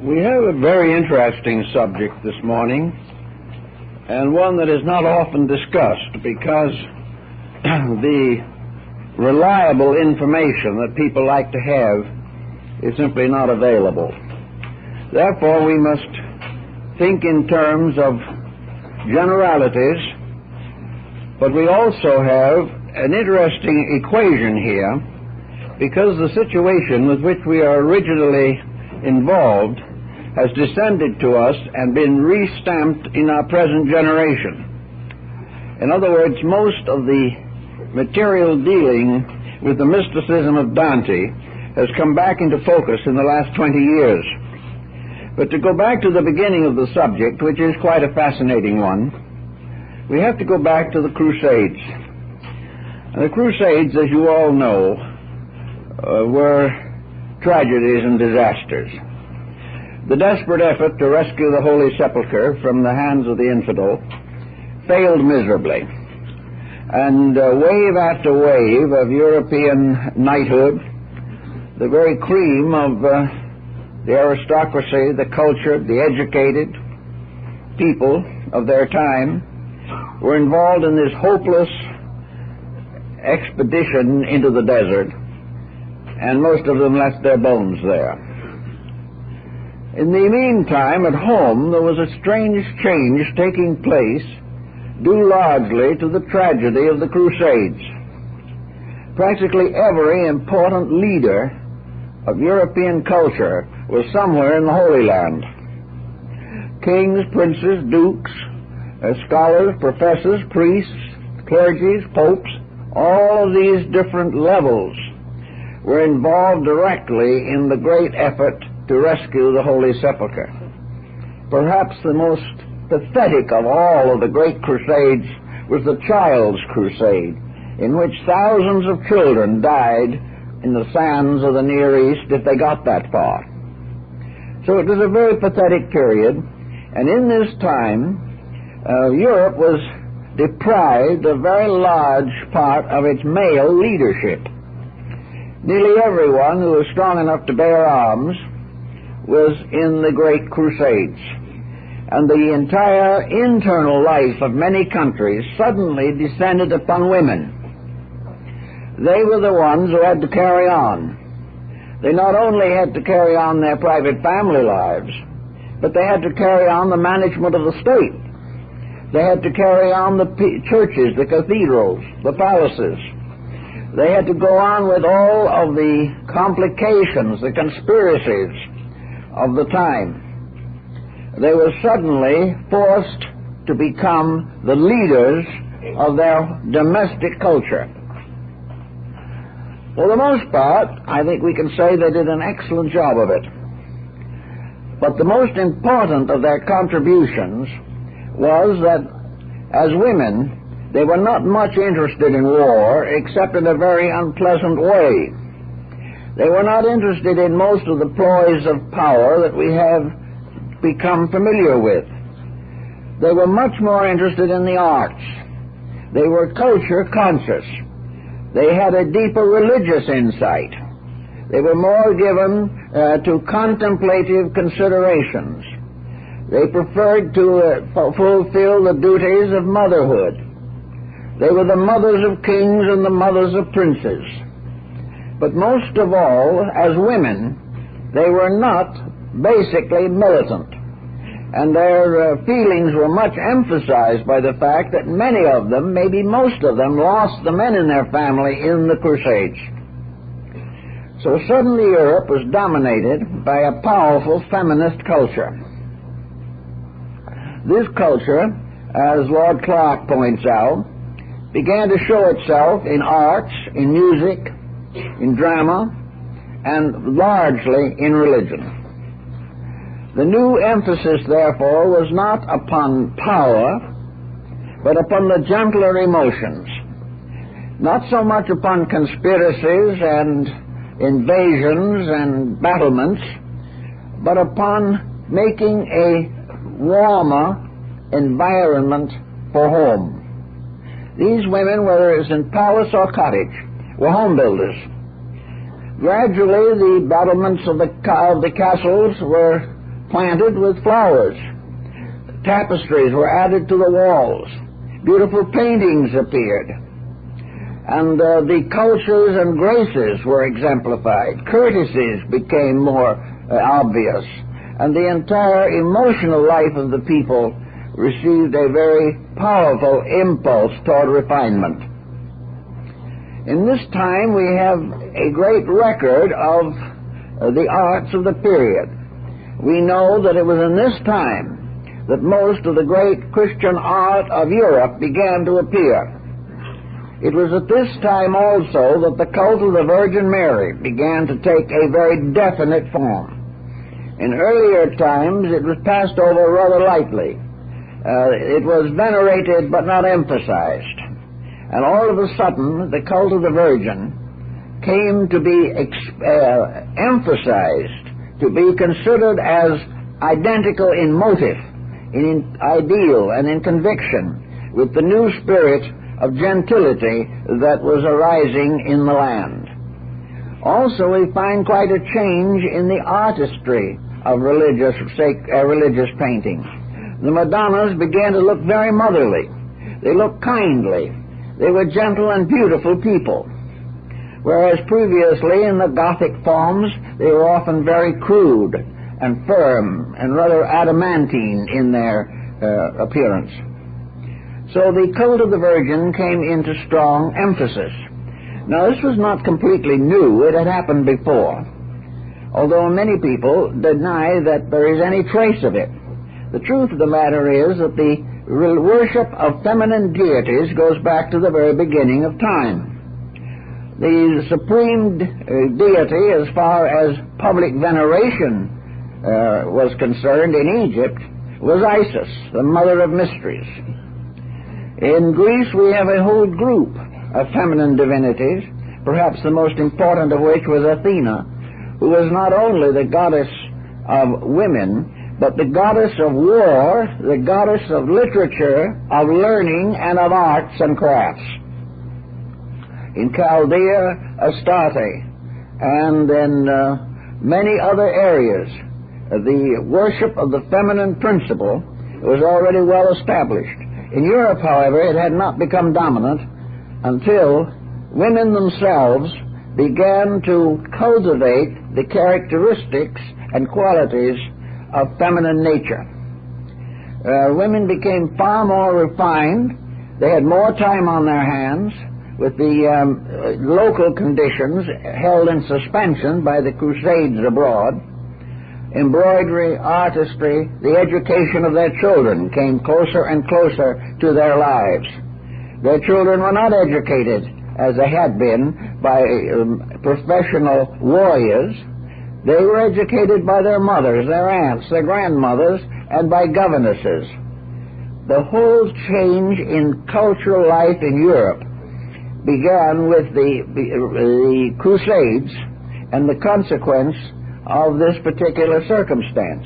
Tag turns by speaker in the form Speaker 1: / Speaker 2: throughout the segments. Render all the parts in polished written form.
Speaker 1: We have a very interesting subject this morning, and one that is not often discussed because the reliable information that people like to have is simply not available. Therefore, we must think in terms of generalities, but we also have an interesting equation here, because the situation with which we are originally involved has descended to us and been re-stamped in our present generation. In other words, most of the material dealing with the mysticism of Dante has come back into focus in the last 20 years. But to go back to the beginning of the subject, which is quite a fascinating one, we have to go back to the Crusades. And the Crusades, as you all know, were tragedies and disasters. The desperate effort to rescue the Holy Sepulchre from the hands of the infidel failed miserably. And wave after wave of European knighthood, the very cream of the aristocracy, the cultured, the educated people of their time, were involved in this hopeless expedition into the desert, and most of them left their bones there. In the meantime, at home, there was a strange change taking place, due largely to the tragedy of the Crusades. Practically every important leader of European culture was somewhere in the Holy Land. Kings, princes, dukes, scholars, professors, priests, clergies, popes, all of these different levels were involved directly in the great effort to rescue the Holy Sepulchre. Perhaps the most pathetic of all of the great crusades was the Child's Crusade, in which thousands of children died in the sands of the Near East if they got that far. So it was a very pathetic period, and in this time Europe was deprived of a very large part of its male leadership. Nearly everyone who was strong enough to bear arms was in the great crusades, and the entire internal life of many countries suddenly descended upon women. They were the ones who had to carry on. They not only had to carry on their private family lives, but they had to carry on the management of the state. They had to carry on the churches, the cathedrals, the palaces. They had to go on with all of the complications, the conspiracies of the time. They were suddenly forced to become the leaders of their domestic culture. For the most part, I think we can say they did an excellent job of it. But the most important of their contributions was that as women, they were not much interested in war except in a very unpleasant way. They were not interested in most of the ploys of power that we have become familiar with. They were much more interested in the arts. They were culture conscious. They had a deeper religious insight. They were more given to contemplative considerations. They preferred to fulfill the duties of motherhood. They were the mothers of kings and the mothers of princes. But most of all, as women, they were not basically militant, and their feelings were much emphasized by the fact that many of them, maybe most of them, lost the men in their family in the Crusades. So suddenly Europe was dominated by a powerful feminist culture. This culture, as Lord Clark points out, began to show itself in arts, in music, in drama, and largely in religion. The new emphasis, therefore, was not upon power, but upon the gentler emotions, not so much upon conspiracies and invasions and battlements, but upon making a warmer environment for home. These women, whether it was in palace or cottage, were home builders. Gradually, the battlements of the castles were planted with flowers. Tapestries were added to the walls. Beautiful paintings appeared. And the cultures and graces were exemplified. Courtesies became more obvious. And the entire emotional life of the people received a very powerful impulse toward refinement. In this time we have a great record of the arts of the period. We know that it was in this time that most of the great Christian art of Europe began to appear. It was at this time also that the cult of the Virgin Mary began to take a very definite form. In earlier times it was passed over rather lightly. It was venerated but not emphasized. And all of a sudden, the cult of the Virgin came to be emphasized, to be considered as identical in motive, in ideal, and in conviction with the new spirit of gentility that was arising in the land. Also, we find quite a change in the artistry of religious painting. The Madonnas began to look very motherly. They looked kindly. They were gentle and beautiful people. Whereas previously in the Gothic forms, they were often very crude and firm and rather adamantine in their appearance. So the cult of the Virgin came into strong emphasis. Now this was not completely new. It had happened before, although many people deny that there is any trace of it. The truth of the matter is that the worship of feminine deities goes back to the very beginning of time. The supreme deity, as far as public veneration was concerned in Egypt, was Isis, the mother of mysteries. In Greece we have a whole group of feminine divinities, perhaps the most important of which was Athena, who was not only the goddess of women, but the goddess of war, the goddess of literature, of learning, and of arts and crafts. In Chaldea, Astarte, and in many other areas, the worship of the feminine principle was already well established. In Europe, however, it had not become dominant until women themselves began to cultivate the characteristics and qualities of feminine nature. Women became far more refined. They had more time on their hands with the local conditions held in suspension by the Crusades abroad. Embroidery, artistry, the education of their children came closer and closer to their lives. Their children were not educated as they had been by professional warriors. They were educated by their mothers, their aunts, their grandmothers, and by governesses. The whole change in cultural life in Europe began with the Crusades and the consequence of this particular circumstance.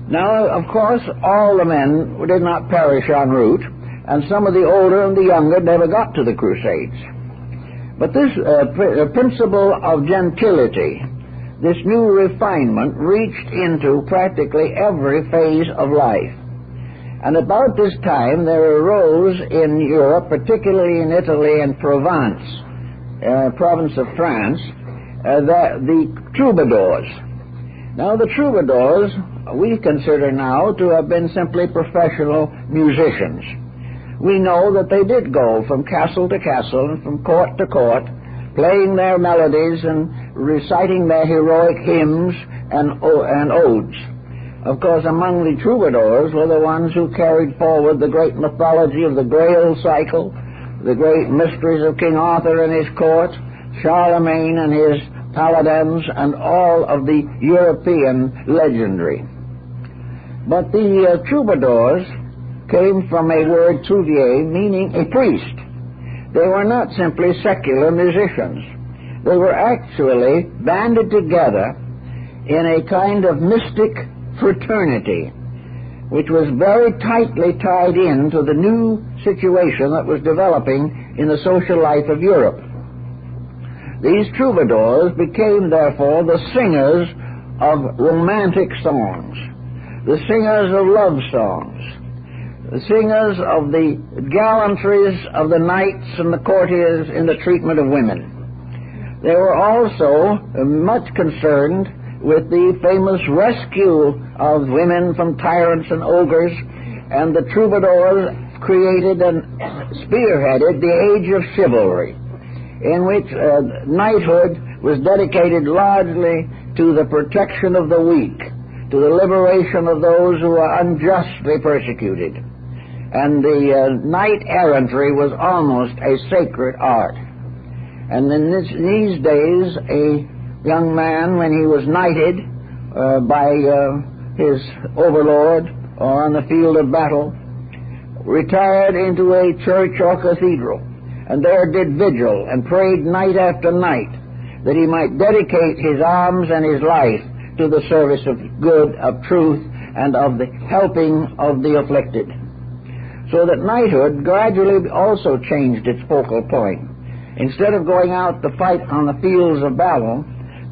Speaker 1: Now, of course, all the men did not perish en route, and some of the older and the younger never got to the Crusades. But this principle of gentility, this new refinement, reached into practically every phase of life. And about this time there arose in Europe, particularly in Italy and Provence, province of France, the troubadours. Now the troubadours we consider now to have been simply professional musicians. We know that they did go from castle to castle and from court to court, playing their melodies and reciting their heroic hymns and odes. Of course, among the troubadours were the ones who carried forward the great mythology of the Grail cycle, the great mysteries of King Arthur and his court, Charlemagne and his paladins, and all of the European legendary. But the troubadours came from a word trouvier, meaning a priest. They were not simply secular musicians. They were actually banded together in a kind of mystic fraternity, which was very tightly tied into the new situation that was developing in the social life of Europe. These troubadours became, therefore, the singers of romantic songs. the singers of love songs, the singers of the gallantries of the knights and the courtiers in the treatment of women. They were also much concerned with the famous rescue of women from tyrants and ogres, and the troubadours created and spearheaded the age of chivalry, in which knighthood was dedicated largely to the protection of the weak, to the liberation of those who were unjustly persecuted. And the knight-errantry was almost a sacred art. And in these days, a young man, when he was knighted by his overlord or on the field of battle, retired into a church or cathedral, and there did vigil and prayed night after night that he might dedicate his arms and his life to the service of good, of truth, and of the helping of the afflicted. So that knighthood gradually also changed its focal point. Instead of going out to fight on the fields of battle,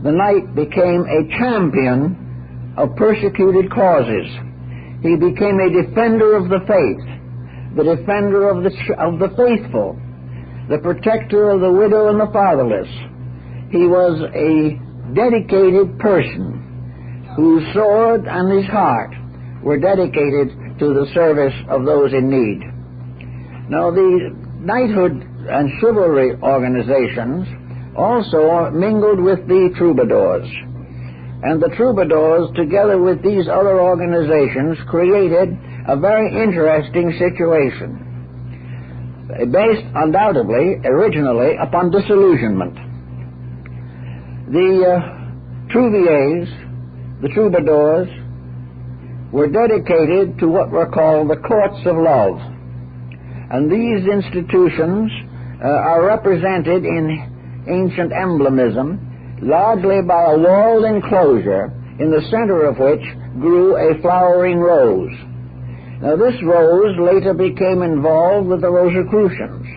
Speaker 1: the knight became a champion of persecuted causes. He became a defender of the faith, the defender of the faithful, the protector of the widow and the fatherless. He was a dedicated person whose sword and his heart were dedicated to the service of those in need. Now, the knighthood and chivalry organizations also mingled with the troubadours. And the troubadours, together with these other organizations, created a very interesting situation, based undoubtedly, originally, upon disillusionment. The trouviers, the troubadours, were dedicated to what were called the courts of love. And these institutions are represented in ancient emblemism largely by a walled enclosure in the center of which grew a flowering rose. Now, this rose later became involved with the Rosicrucians.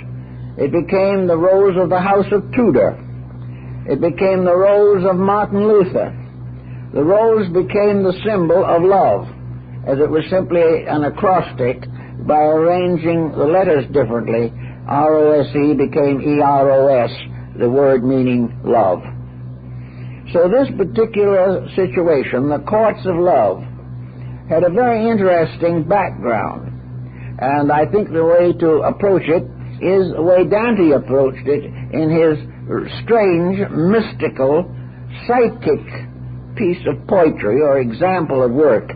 Speaker 1: It became the rose of the House of Tudor. It became the rose of Martin Luther. The rose became the symbol of love, as it was simply an acrostic. By arranging the letters differently, R-O-S-E became E-R-O-S, the word meaning love. So this particular situation, the courts of love, had a very interesting background. And I think the way to approach it is the way Dante approached it in his strange, mystical, psychic piece of poetry or example of work,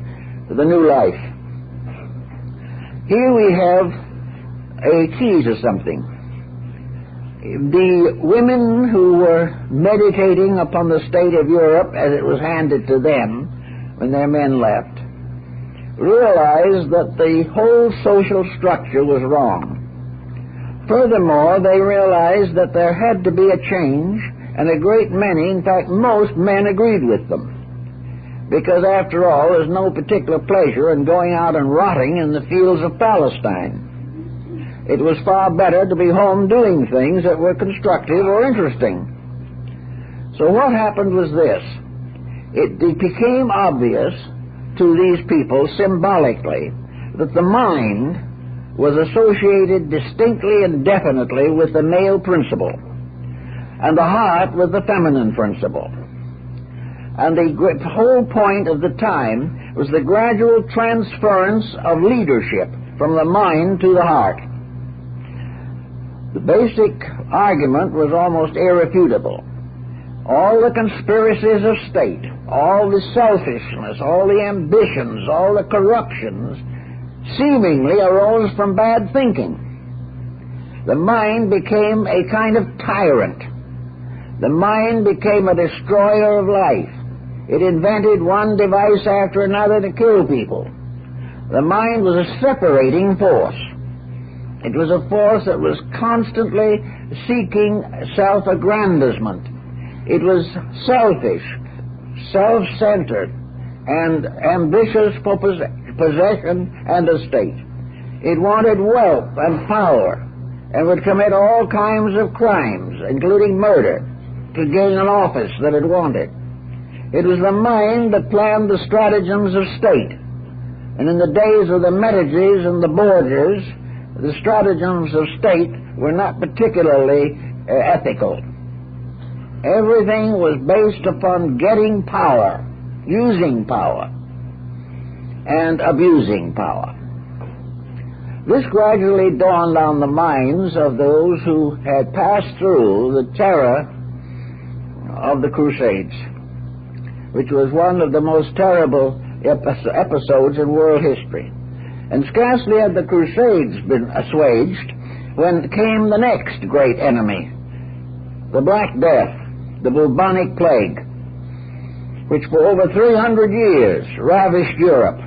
Speaker 1: The New Life. Here we have a key to something. The women who were meditating upon the state of Europe as it was handed to them when their men left realized that the whole social structure was wrong. Furthermore, they realized that there had to be a change, and a great many, in fact most men, agreed with them. Because after all, there's no particular pleasure in going out and rotting in the fields of Palestine. It was far better to be home doing things that were constructive or interesting. So what happened was this. It became obvious to these people symbolically that the mind was associated distinctly and definitely with the male principle, and the heart with the feminine principle. And the whole point of the time was the gradual transference of leadership from the mind to the heart. The basic argument was almost irrefutable. All the conspiracies of state, all the selfishness, all the ambitions, all the corruptions seemingly arose from bad thinking. The mind became a kind of tyrant. The mind became a destroyer of life. It invented one device after another to kill people. The mind was a separating force. It was a force that was constantly seeking self-aggrandizement. It was selfish, self-centered, and ambitious for possession and estate. It wanted wealth and power, and would commit all kinds of crimes, including murder, to gain an office that it wanted. It was the mind that planned the stratagems of state. And in the days of the Medicis and the Borgias, the stratagems of state were not particularly ethical. Everything was based upon getting power, using power, and abusing power. This gradually dawned on the minds of those who had passed through the terror of the Crusades, which was one of the most terrible episodes in world history. And scarcely had the Crusades been assuaged when came the next great enemy, the Black Death, the bubonic plague, which for over 300 years ravished Europe.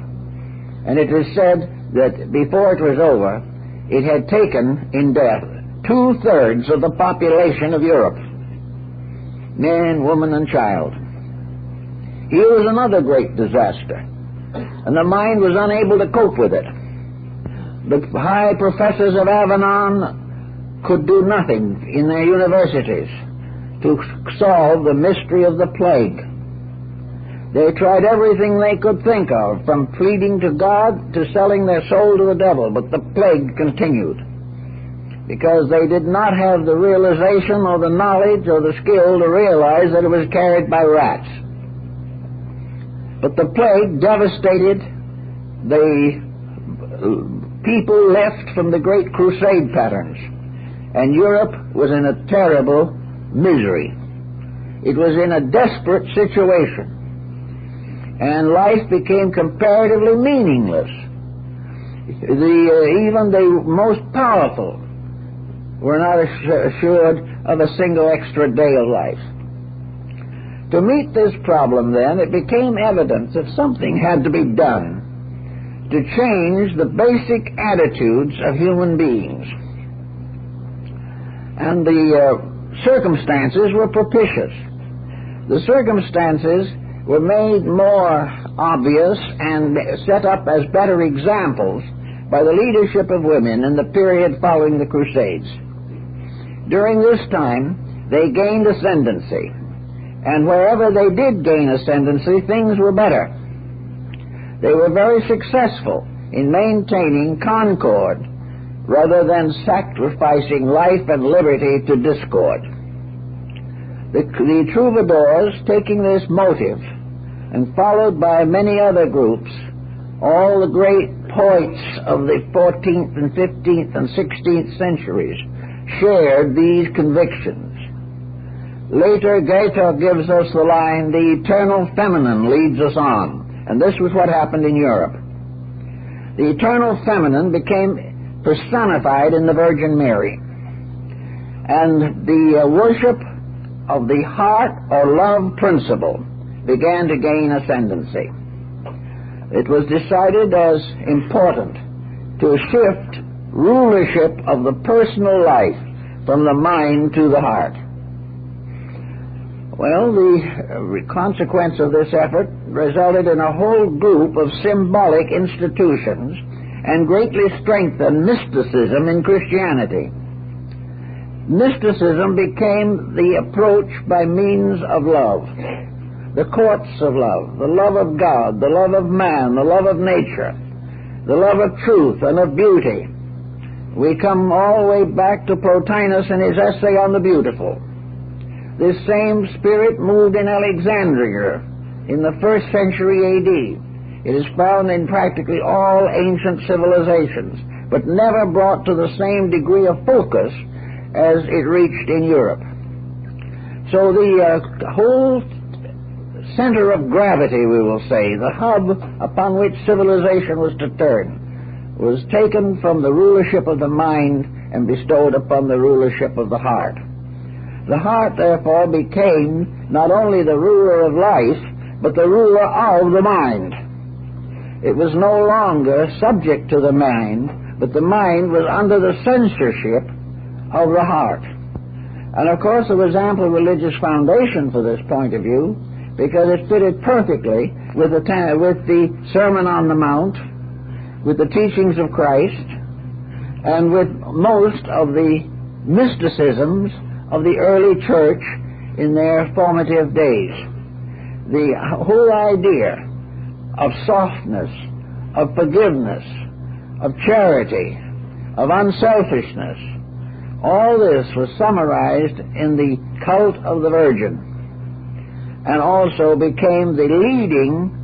Speaker 1: And it is said that before it was over, it had taken in death 2/3 of the population of Europe, man, woman, and child. Here was another great disaster, and the mind was unable to cope with it. The high professors of Avignon could do nothing in their universities to solve the mystery of the plague. They tried everything they could think of, from pleading to God to selling their soul to the devil, but the plague continued, because they did not have the realization or the knowledge or the skill to realize that it was carried by rats. But the plague devastated the people left from the great crusade patterns, and Europe was in a terrible misery. It was in a desperate situation, and life became comparatively meaningless. Even the most powerful were not assured of a single extra day of life. To meet this problem, then, it became evident that something had to be done to change the basic attitudes of human beings. And the circumstances were propitious. The circumstances were made more obvious and set up as better examples by the leadership of women in the period following the Crusades. During this time, they gained ascendancy, and wherever they did gain ascendancy, things were better. They were very successful in maintaining concord rather than sacrificing life and liberty to discord. The troubadours, taking this motive, and followed by many other groups, all the great poets of the 14th and 15th and 16th centuries shared these convictions. Later, Goethe gives us the line, "The eternal feminine leads us on." And this was what happened in Europe. The eternal feminine became personified in the Virgin Mary, and the worship of the heart or love principle began to gain ascendancy. It was decided as important to shift rulership of the personal life from the mind to the heart. Well, the consequence of this effort resulted in a whole group of symbolic institutions and greatly strengthened mysticism in Christianity. Mysticism became the approach by means of love, the courts of love, the love of God, the love of man, the love of nature, the love of truth and of beauty. We come all the way back to Plotinus and his essay on the beautiful. This same spirit moved in Alexandria in the 1st century A.D. It is found in practically all ancient civilizations, but never brought to the same degree of focus as it reached in Europe. So the whole center of gravity, we will say, the hub upon which civilization was to turn, was taken from the rulership of the mind and bestowed upon the rulership of the heart. The heart, therefore, became not only the ruler of life, but the ruler of the mind. It was no longer subject to the mind, but the mind was under the censorship of the heart. And of course there was ample religious foundation for this point of view, because it fitted perfectly with the Sermon on the Mount, with the teachings of Christ, and with most of the mysticisms of the early church in their formative days. The whole idea of softness, of forgiveness, of charity, of unselfishness. All this was summarized in the cult of the Virgin, and also became the leading,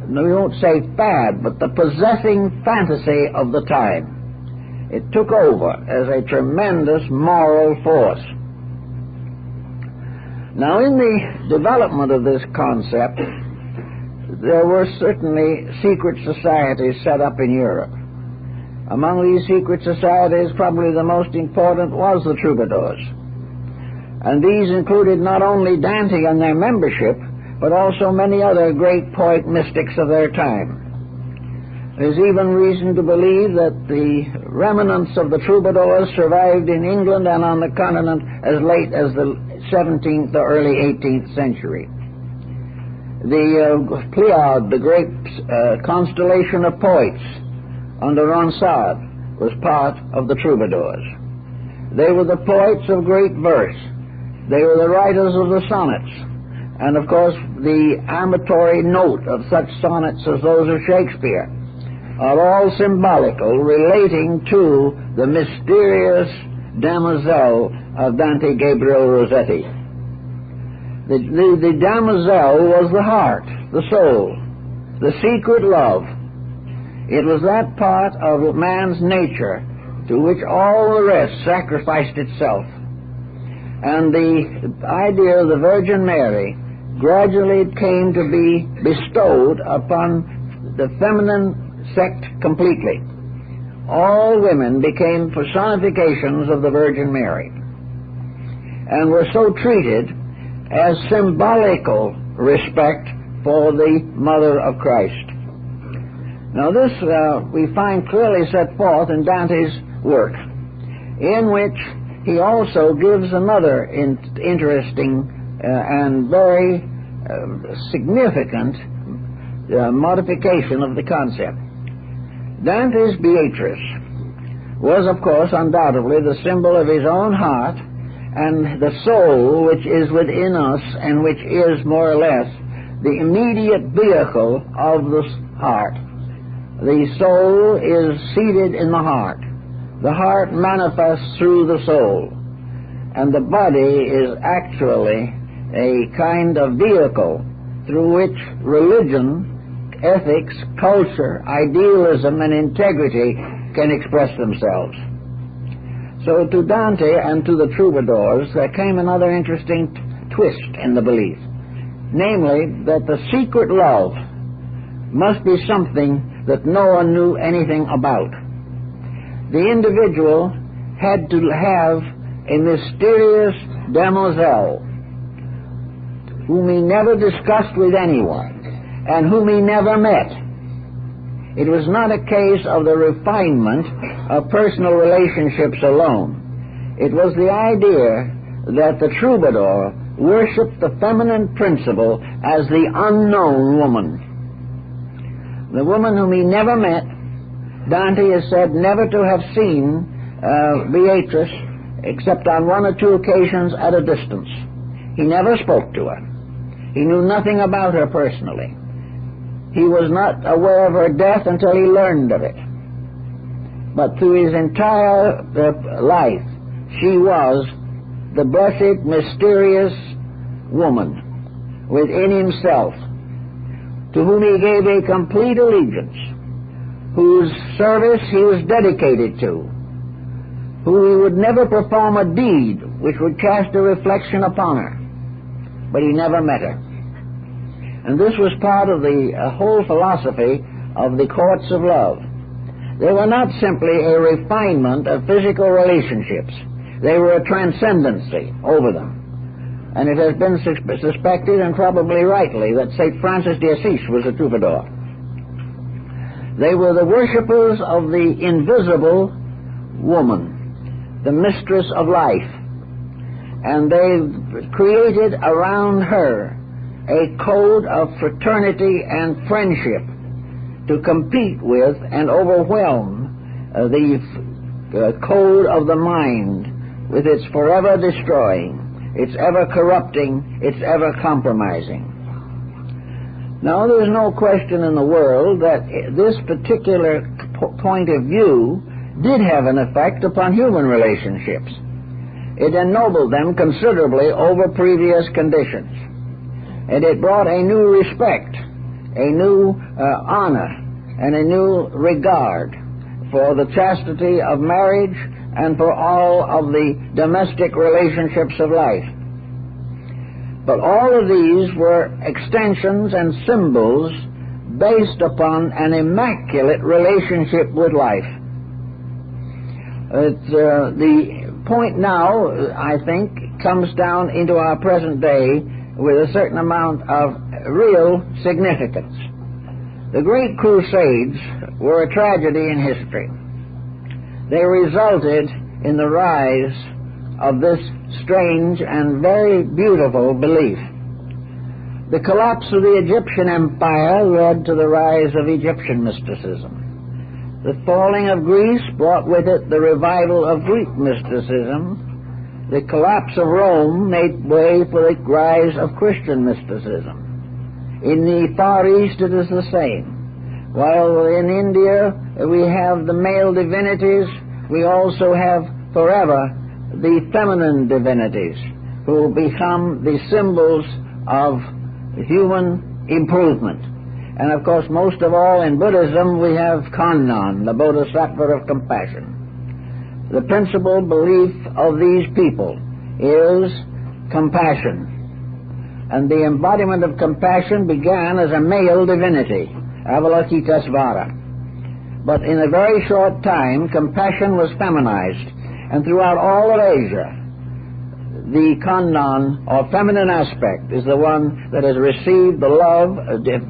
Speaker 1: we won't say fad, but the possessing fantasy of the time. It took over as a tremendous moral force. Now, in the development of this concept, there were certainly secret societies set up in Europe. Among these secret societies, probably the most important was the troubadours. And these included not only Dante and their membership, but also many other great poet mystics of their time. There's even reason to believe that the remnants of the troubadours survived in England and on the continent as late as the 17th or early 18th century. The Pleiad, the great constellation of poets under Ronsard, was part of the troubadours. They were the poets of great verse. They were the writers of the sonnets. And of course, the amatory note of such sonnets as those of Shakespeare are all symbolical, relating to the mysterious damozel of Dante Gabriel Rossetti. The damozel was the heart, the soul, the secret love. It was that part of man's nature to which all the rest sacrificed itself. And the idea of the Virgin Mary gradually came to be bestowed upon the feminine sect completely. All women became personifications of the Virgin Mary and were so treated as symbolical respect for the Mother of Christ. Now this we find clearly set forth in Dante's work, in which he also gives another interesting and very significant modification of the concept. Dante's Beatrice was, of course, undoubtedly the symbol of his own heart and the soul which is within us and which is more or less the immediate vehicle of the heart. The soul is seated in the heart. The heart manifests through the soul, and the body is actually a kind of vehicle through which religion, ethics, culture, idealism, and integrity can express themselves. So to Dante and to the troubadours there came another interesting twist in the belief, namely that the secret love must be something that no one knew anything about. The individual had to have a mysterious demoiselle whom he never discussed with anyone and whom he never met. It was not a case of the refinement of personal relationships alone. It was the idea that the troubadour worshipped the feminine principle as the unknown woman. The woman whom he never met, Dante is said never to have seen Beatrice except on one or two occasions at a distance. He never spoke to her. He knew nothing about her personally. He was not aware of her death until he learned of it. But through his entire life, she was the blessed, mysterious woman within himself, to whom he gave a complete allegiance, whose service he was dedicated to, who he would never perform a deed which would cast a reflection upon her. But he never met her. And this was part of the whole philosophy of the courts of love. They were not simply a refinement of physical relationships. They were a transcendency over them. And it has been suspected, and probably rightly, that St. Francis de Assisi was a troubadour. They were the worshippers of the invisible woman, the mistress of life. And they created around her a code of fraternity and friendship to compete with and overwhelm the code of the mind with its forever destroying, its ever corrupting, its ever compromising. Now, there's no question in the world that this particular point of view did have an effect upon human relationships. It ennobled them considerably over previous conditions. And it brought a new respect, a new honor, and a new regard for the chastity of marriage and for all of the domestic relationships of life. But all of these were extensions and symbols based upon an immaculate relationship with life. The point now, I think, comes down into our present day with a certain amount of real significance. The great Crusades were a tragedy in history. They resulted in the rise of this strange and very beautiful belief. The collapse of the Egyptian Empire led to the rise of Egyptian mysticism. The falling of Greece brought with it the revival of Greek mysticism. The collapse of Rome made way for the rise of Christian mysticism. In the Far East it is the same. While in India we have the male divinities, we also have forever the feminine divinities, who become the symbols of human improvement. And of course, most of all in Buddhism, we have Kannon, the Bodhisattva of compassion. The principal belief of these people is compassion. And the embodiment of compassion began as a male divinity, Avalokitesvara. But in a very short time, compassion was feminized. And throughout all of Asia, the Kannon, or feminine aspect, is the one that has received the love,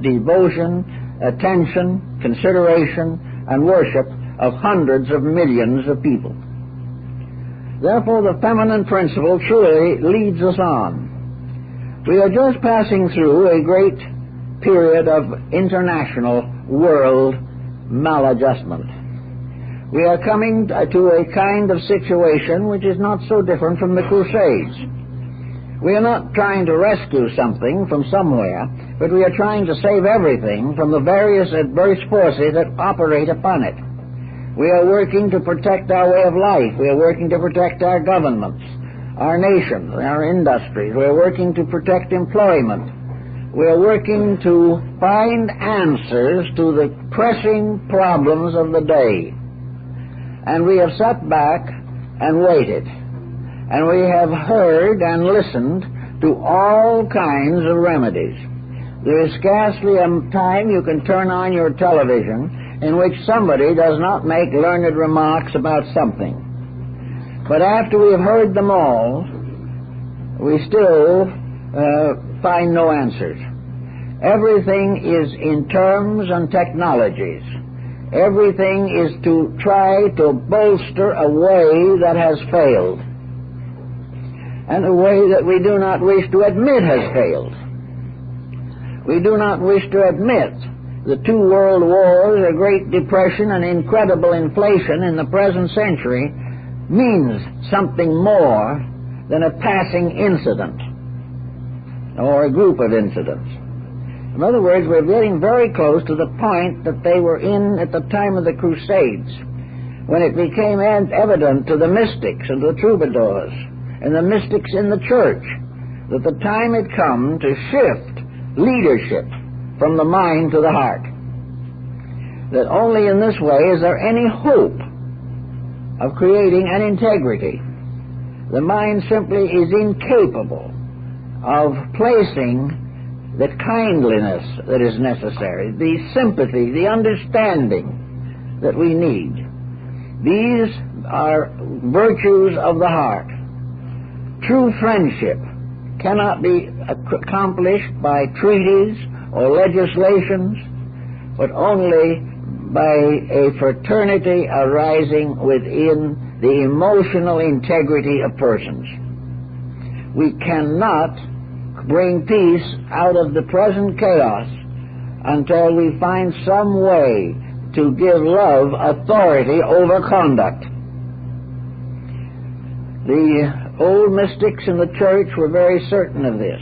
Speaker 1: devotion, attention, consideration, and worship of hundreds of millions of people. Therefore, the feminine principle truly leads us on. We are just passing through a great period of international world maladjustment. We are coming to a kind of situation which is not so different from the Crusades. We are not trying to rescue something from somewhere, but we are trying to save everything from the various adverse forces that operate upon it. We are working to protect our way of life. We are working to protect our governments, our nations, our industries. We are working to protect employment. We are working to find answers to the pressing problems of the day. And we have sat back and waited. And we have heard and listened to all kinds of remedies. There is scarcely a time you can turn on your television in which somebody does not make learned remarks about something. But after we have heard them all, we still find no answers. Everything is in terms and technologies. Everything is to try to bolster a way that has failed, and a way that we do not wish to admit has failed. We do not wish to admit the 2 world wars, a Great Depression, and incredible inflation in the present century means something more than a passing incident or a group of incidents. In other words, we're getting very close to the point that they were in at the time of the Crusades, when it became evident to the mystics and the troubadours and the mystics in the church that the time had come to shift leadership from the mind to the heart. That only in this way is there any hope of creating an integrity. The mind simply is incapable of placing the kindliness that is necessary, the sympathy, the understanding that we need. These are virtues of the heart. True friendship cannot be accomplished by treaties or legislations, but only by a fraternity arising within the emotional integrity of persons. We cannot bring peace out of the present chaos until we find some way to give love authority over conduct. The old mystics in the church were very certain of this.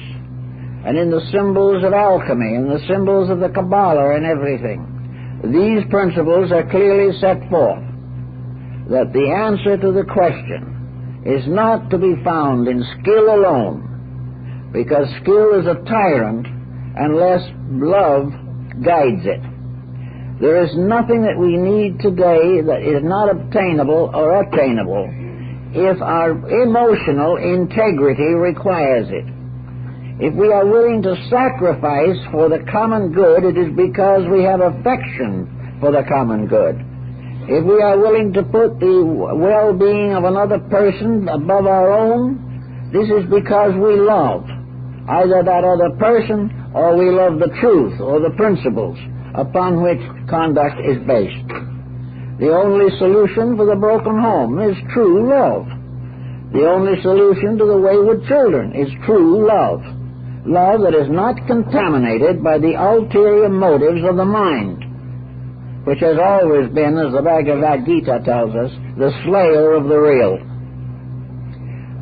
Speaker 1: and in the symbols of alchemy and the symbols of the Kabbalah and everything. These principles are clearly set forth, that the answer to the question is not to be found in skill alone, because skill is a tyrant unless love guides it. There is nothing that we need today that is not obtainable or attainable if our emotional integrity requires it. If we are willing to sacrifice for the common good, it is because we have affection for the common good. If we are willing to put the well-being of another person above our own, this is because we love either that other person or we love the truth or the principles upon which conduct is based. The only solution for the broken home is true love. The only solution to the wayward children is true love. Love that is not contaminated by the ulterior motives of the mind, which has always been, as the Bhagavad Gita tells us, the slayer of the real.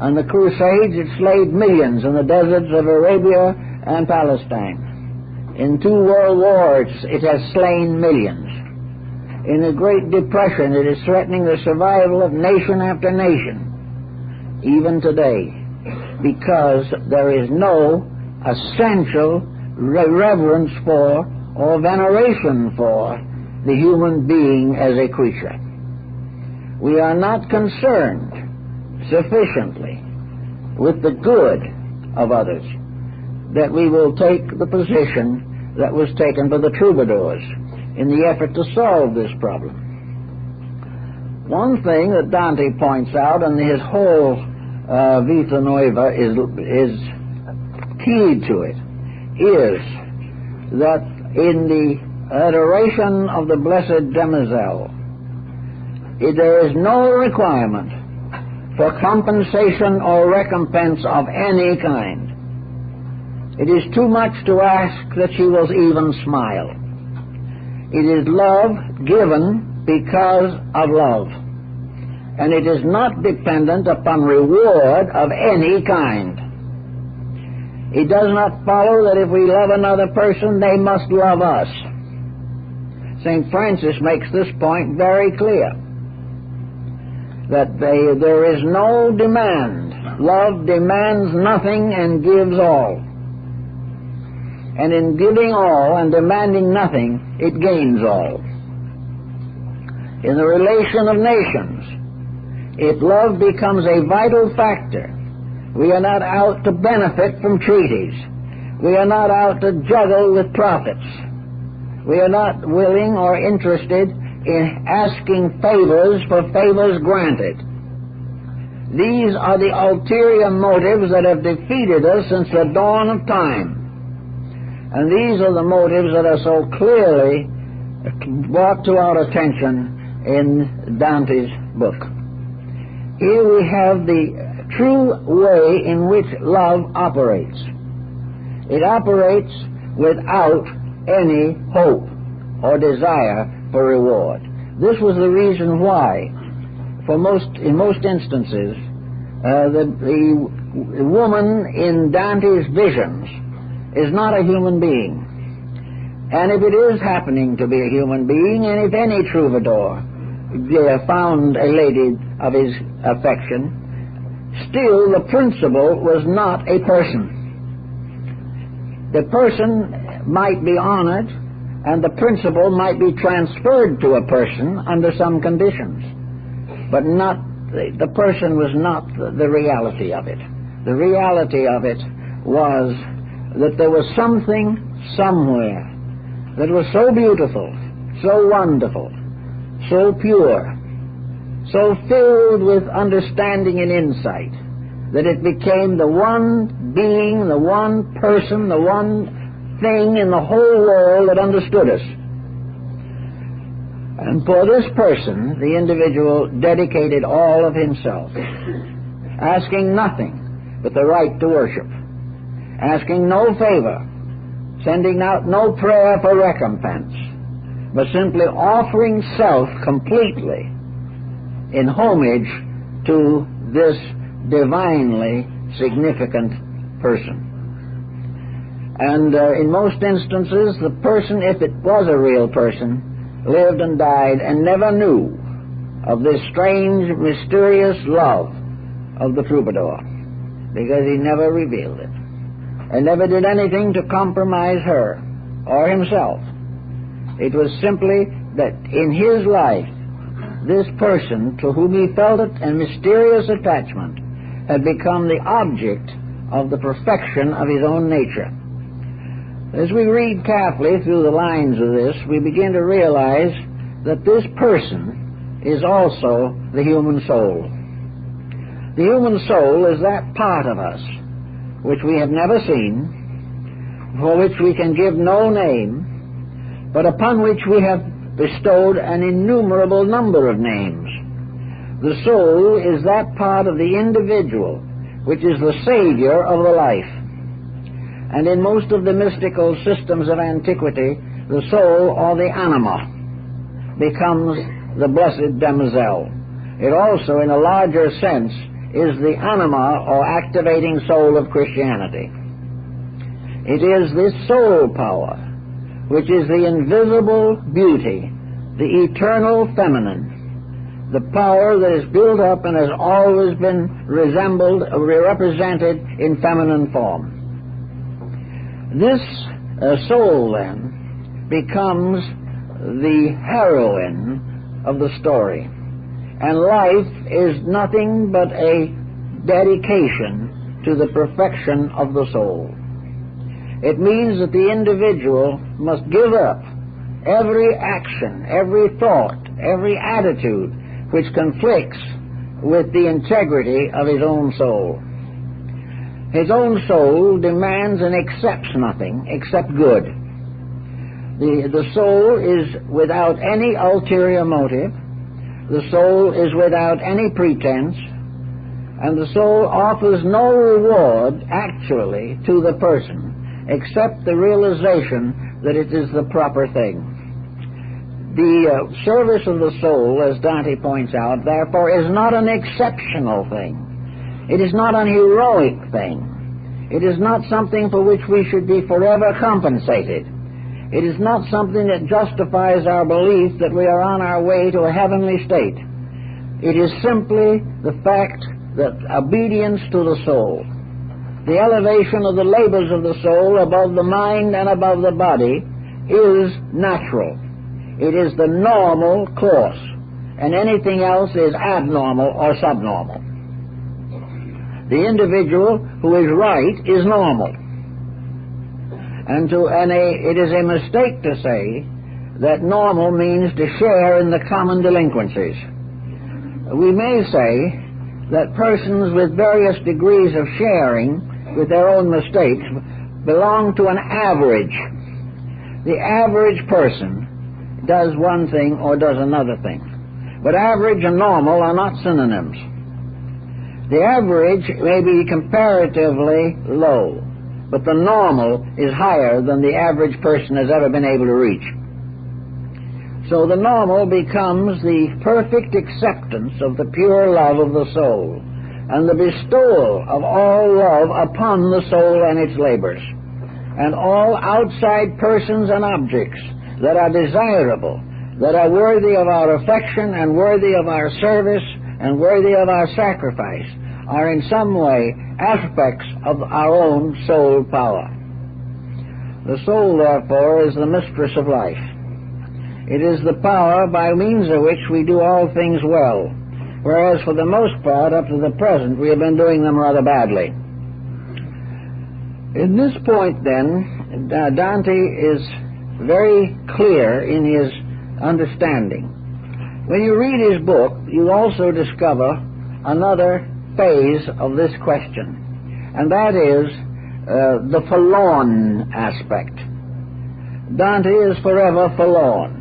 Speaker 1: On the Crusades, it slayed millions in the deserts of Arabia and Palestine. In 2 world wars, it has slain millions. In the Great Depression, it is threatening the survival of nation after nation, even today, because there is no essential reverence for or veneration for the human being as a creature. We are not concerned sufficiently with the good of others, that we will take the position that was taken by the troubadours in the effort to solve this problem. One thing that Dante points out, and his whole Vita Nuova is key to it, is that in the adoration of the Blessed Demoiselle, there is no requirement for compensation or recompense of any kind. It is too much to ask that she will even smile. It is love given because of love, and it is not dependent upon reward of any kind. It does not follow that if we love another person, they must love us. St. Francis makes this point very clear, that there is no demand. Love demands nothing and gives all. And in giving all and demanding nothing, it gains all. In the relation of nations, if love becomes a vital factor, we are not out to benefit from treaties. We are not out to juggle with profits. We are not willing or interested in asking favors for favors granted. These are the ulterior motives that have defeated us since the dawn of time. And these are the motives that are so clearly brought to our attention in Dante's book. Here we have the true way in which love operates. It operates without any hope or desire for reward. This was the reason why, in most instances, the woman in Dante's visions is not a human being. And if it is happening to be a human being, and if any troubadour found a lady of his affection, still the principle was not a person. The person might be honored, and the principle might be transferred to a person under some conditions, but not the person was not the reality of it. The reality of it was that there was something somewhere that was so beautiful, so wonderful, so pure, so filled with understanding and insight, that it became the one being, the one person, the one thing in the whole world that understood us. And for this person, the individual dedicated all of himself, asking nothing but the right to worship, asking no favor, sending out no prayer for recompense, but simply offering self completely in homage to this divinely significant person. And in most instances, the person, if it was a real person, lived and died and never knew of this strange, mysterious love of the troubadour, because he never revealed it and never did anything to compromise her or himself. It was simply that in his life, this person to whom he felt a mysterious attachment had become the object of the perfection of his own nature. As we read carefully through the lines of this, we begin to realize that this person is also the human soul. The human soul is that part of us which we have never seen, for which we can give no name, but upon which we have bestowed an innumerable number of names. The soul is that part of the individual which is the savior of the life. And in most of the mystical systems of antiquity, the soul, or the anima, becomes the blessed demoiselle. It also, in a larger sense, is the anima, or activating soul of Christianity. It is this soul power, which is the invisible beauty, the eternal feminine, the power that is built up and has always been represented in feminine form. This soul, then, becomes the heroine of the story. And life is nothing but a dedication to the perfection of the soul. It means that the individual must give up every action, every thought, every attitude which conflicts with the integrity of his own soul. His own soul demands and accepts nothing except good. The soul is without any ulterior motive. The soul is without any pretense, and the soul offers no reward actually to the person except the realization that it is the proper thing. The service of the soul, as Dante points out, therefore, is not an exceptional thing. It is not an heroic thing. It is not something for which we should be forever compensated. It is not something that justifies our belief that we are on our way to a heavenly state. It is simply the fact that obedience to the soul, the elevation of the labors of the soul above the mind and above the body, is natural. It is the normal course, and anything else is abnormal or subnormal. The individual who is right is normal. It is a mistake to say that normal means to share in the common delinquencies. We may say that persons with various degrees of sharing with their own mistakes belong to an average. The average person does one thing or does another thing. But average and normal are not synonyms. The average may be comparatively low, but the normal is higher than the average person has ever been able to reach. So the normal becomes the perfect acceptance of the pure love of the soul and the bestowal of all love upon the soul and its labors, and all outside persons and objects that are desirable, that are worthy of our affection and worthy of our service and worthy of our sacrifice, are in some way aspects of our own soul power. The soul, therefore, is the mistress of life. It is the power by means of which we do all things well, whereas for the most part, up to the present, we have been doing them rather badly. In this point, then, Dante is very clear in his understanding. When you read his book, you also discover another phase of this question, and that is the forlorn aspect. Dante is forever forlorn.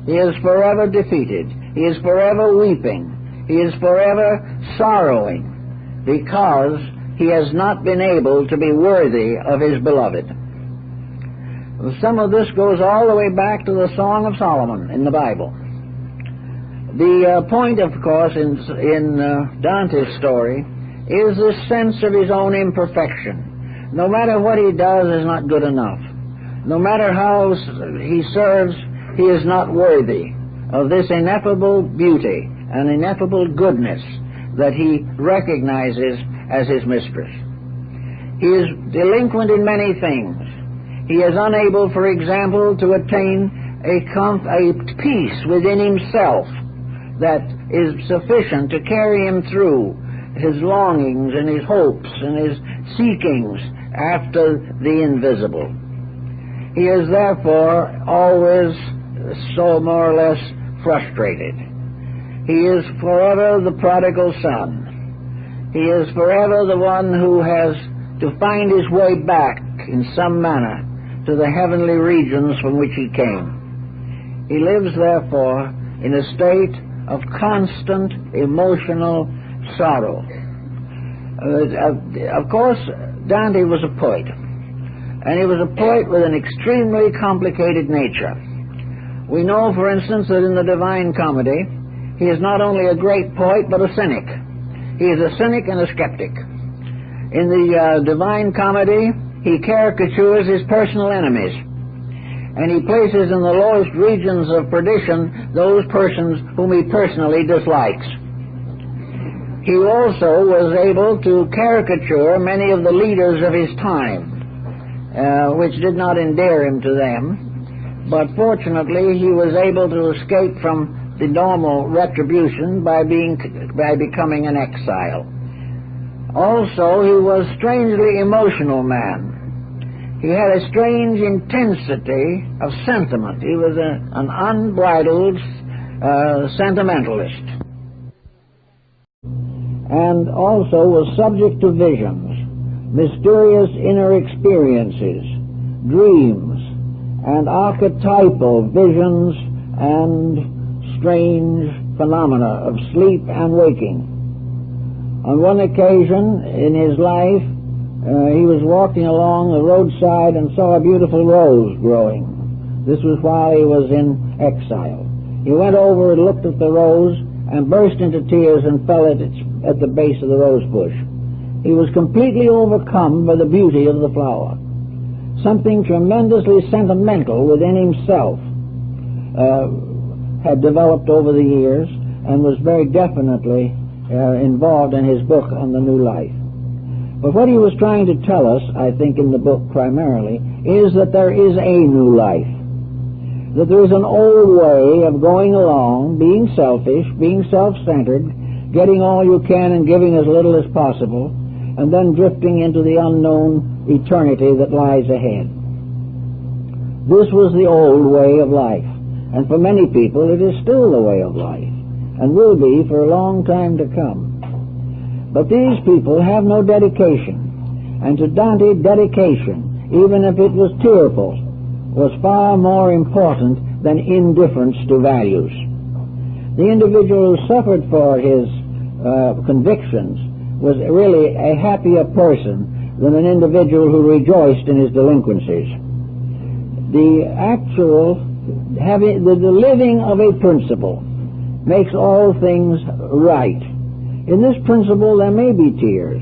Speaker 1: He is forever defeated. He is forever weeping. He is forever sorrowing because he has not been able to be worthy of his beloved. Some of this goes all the way back to the Song of Solomon in the Bible. The point, of course, in Dante's story is this sense of his own imperfection, no matter what he does is not good enough. No matter how he serves, he is not worthy of this ineffable beauty and ineffable goodness that he recognizes as his mistress. He is delinquent in many things. He is unable, for example, to attain a peace within himself that is sufficient to carry him through his longings and his hopes and his seekings after the invisible. He is therefore always so more or less frustrated. He is forever the prodigal son. He is forever the one who has to find his way back in some manner to the heavenly regions from which he came. He lives therefore in a state of constant emotional sorrow. Of course, Dante was a poet, and he was a poet with an extremely complicated nature. We know, for instance, that in the Divine Comedy, he is not only a great poet, but a cynic. He is a cynic and a skeptic. In the Divine Comedy, he caricatures his personal enemies, and he places in the lowest regions of perdition those persons whom he personally dislikes. He also was able to caricature many of the leaders of his time, which did not endear him to them, but fortunately he was able to escape from the normal retribution by becoming an exile. Also, he was a strangely emotional man. He had a strange intensity of sentiment. He was an unbridled sentimentalist, and also was subject to visions, mysterious inner experiences, dreams, and archetypal visions and strange phenomena of sleep and waking. On one occasion in his life, he was walking along the roadside and saw a beautiful rose growing. This was while he was in exile. He went over and looked at the rose and burst into tears and fell at the base of the rose bush. He was completely overcome by the beauty of the flower. Something tremendously sentimental within himself had developed over the years and was very definitely involved in his book on the new life. But what he was trying to tell us, I think in the book primarily, is that there is a new life. That there is an old way of going along, being selfish, being self-centered, getting all you can and giving as little as possible, and then drifting into the unknown eternity that lies ahead. This was the old way of life, and for many people it is still the way of life, and will be for a long time to come. But these people have no dedication, and to Dante, dedication, even if it was tearful, was far more important than indifference to values. The individual who suffered for his convictions was really a happier person than an individual who rejoiced in his delinquencies. The living of a principle makes all things right. In this principle there may be tears,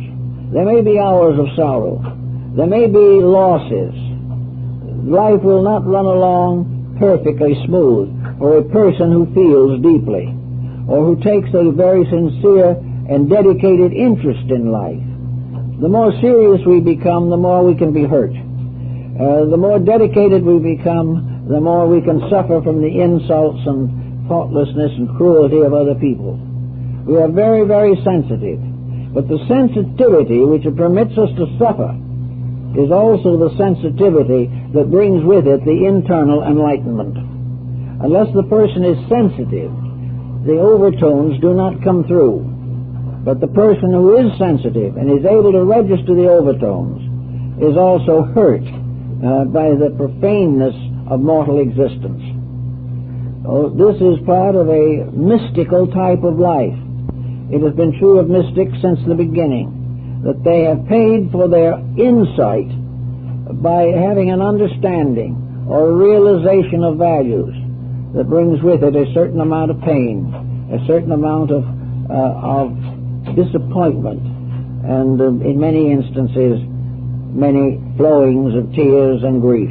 Speaker 1: there may be hours of sorrow, there may be losses. Life will not run along perfectly smooth for a person who feels deeply, or who takes a very sincere and dedicated interest in life. The more serious we become, the more we can be hurt. The more dedicated we become, the more we can suffer from the insults and thoughtlessness and cruelty of other people. We are very, very sensitive. But the sensitivity which permits us to suffer is also the sensitivity that brings with it the internal enlightenment. Unless the person is sensitive, the overtones do not come through. But the person who is sensitive and is able to register the overtones is also hurt by the profaneness of mortal existence. This is part of a mystical type of life. It has been true of mystics since the beginning, that they have paid for their insight by having an understanding or a realization of values that brings with it a certain amount of pain, a certain amount of disappointment, and in many instances many flowings of tears and grief.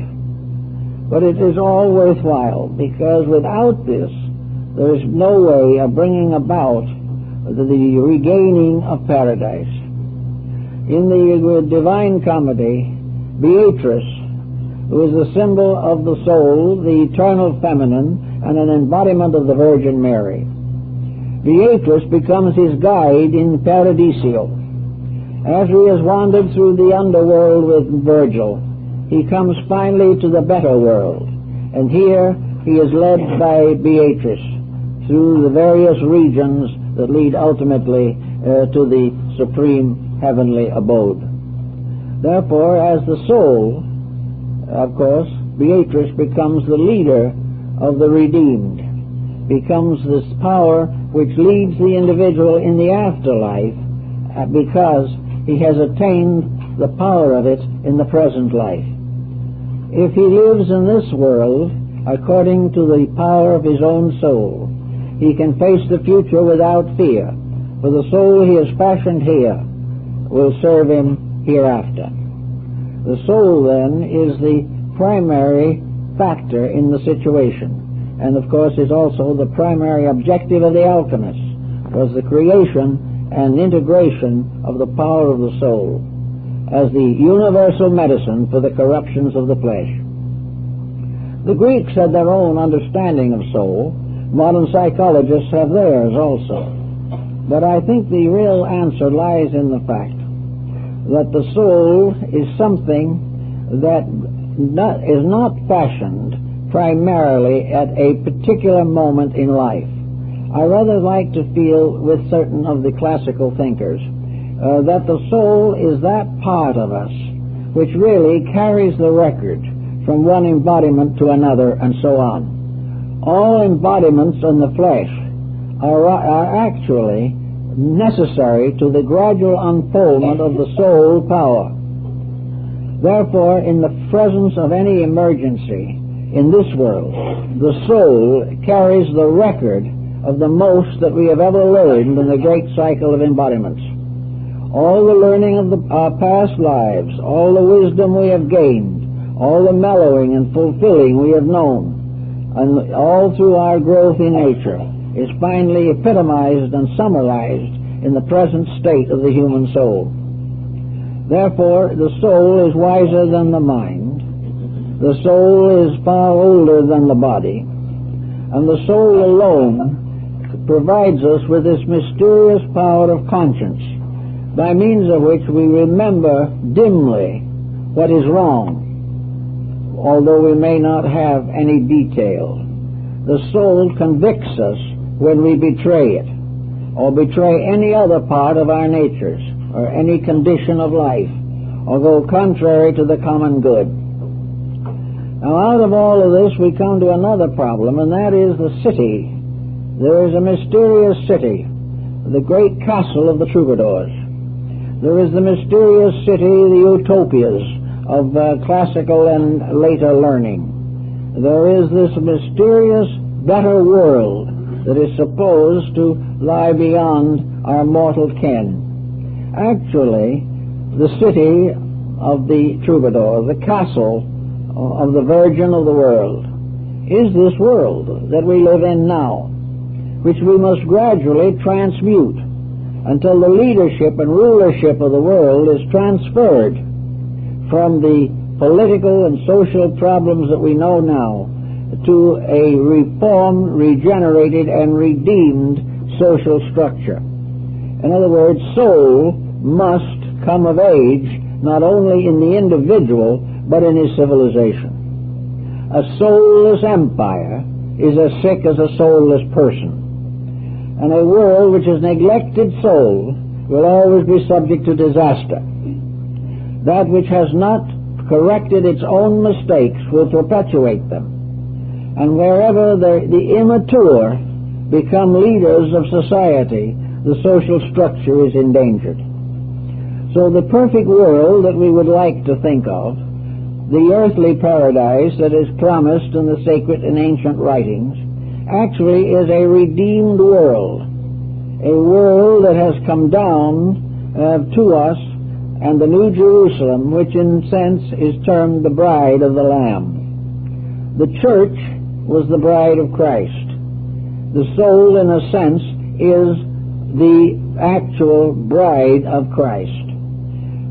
Speaker 1: But it is all worthwhile, because without this, there is no way of bringing about the regaining of paradise. In the Divine Comedy, Beatrice, who is the symbol of the soul, the eternal feminine, and an embodiment of the Virgin Mary, Beatrice becomes his guide in Paradiso. As he has wandered through the underworld with Virgil, he comes finally to the better world, and here he is led by Beatrice through the various regions that lead ultimately to the supreme heavenly abode. Therefore, as the soul, of course, Beatrice becomes the leader of the redeemed, becomes this power which leads the individual in the afterlife because he has attained the power of it in the present life. If he lives in this world according to the power of his own soul, he can face the future without fear, for the soul he has fashioned here will serve him hereafter. The soul, then, is the primary factor in the situation, and of course is also the primary objective of the alchemists, was the creation and integration of the power of the soul as the universal medicine for the corruptions of the flesh. The Greeks had their own understanding of soul. Modern psychologists have theirs also. But I think the real answer lies in the fact that the soul is something that is not fashioned primarily at a particular moment in life. I rather like to feel with certain of the classical thinkers that the soul is that part of us which really carries the record from one embodiment to another and so on. All embodiments in the flesh are actually necessary to the gradual unfoldment of the soul power. Therefore, in the presence of any emergency in this world, the soul carries the record of the most that we have ever learned in the great cycle of embodiments. All the learning of our past lives, all the wisdom we have gained, all the mellowing and fulfilling we have known, and all through our growth in nature, is finally epitomized and summarized in the present state of the human soul. Therefore, the soul is wiser than the mind, the soul is far older than the body, and the soul alone provides us with this mysterious power of conscience, by means of which we remember dimly what is wrong, although we may not have any detail. The soul convicts us when we betray it, or betray any other part of our natures, or any condition of life, or go contrary to the common good. Now, out of all of this, we come to another problem, and that is the city. There is a mysterious city, the great castle of the troubadours. There is the mysterious city, the utopias of classical and later learning. There is this mysterious better world that is supposed to lie beyond our mortal ken. Actually, the city of the troubadour, the castle of the Virgin of the world, is this world that we live in now, which we must gradually transmute until the leadership and rulership of the world is transferred from the political and social problems that we know now to a reformed, regenerated, and redeemed social structure. In other words, soul must come of age not only in the individual but in his civilization. A soulless empire is as sick as a soulless person. And a world which has neglected soul will always be subject to disaster. That which has not corrected its own mistakes will perpetuate them. And wherever the immature become leaders of society, the social structure is endangered. So the perfect world that we would like to think of, the earthly paradise that is promised in the sacred and ancient writings, actually is a redeemed world, a world that has come down to us and the New Jerusalem, which in sense is termed the bride of the Lamb. The church was the bride of Christ. The soul, in a sense, is the actual bride of Christ.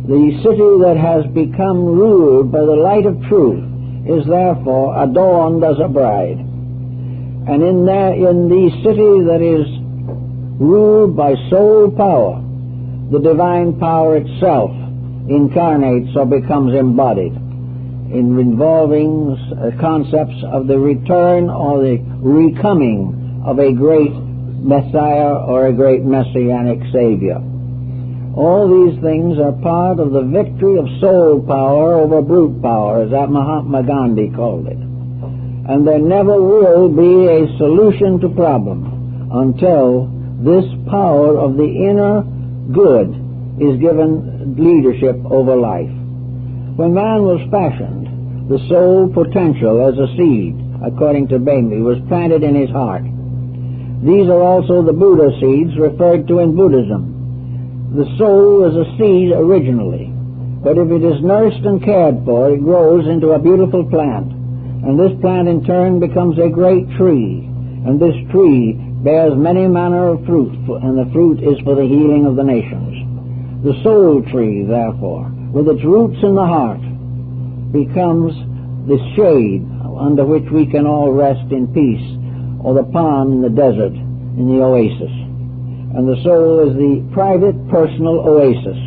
Speaker 1: The city that has become ruled by the light of truth is therefore adorned as a bride. And in the city that is ruled by soul power, the divine power itself incarnates or becomes embodied, involving concepts of the return or the recoming of a great Messiah or a great Messianic Savior. All these things are part of the victory of soul power over brute power, as that Mahatma Gandhi called it. And there never will be a solution to problem until this power of the inner good is given leadership over life. When man was fashioned, the soul potential as a seed, according to Bambi, was planted in his heart. These are also the Buddha seeds referred to in Buddhism. The soul is a seed originally, but if it is nursed and cared for, it grows into a beautiful plant, and this plant in turn becomes a great tree, and this tree bears many manner of fruit, and the fruit is for the healing of the nations. The soul tree, therefore, with its roots in the heart, becomes the shade under which we can all rest in peace, or the palm in the desert, in the oasis. And the soul is the private, personal oasis.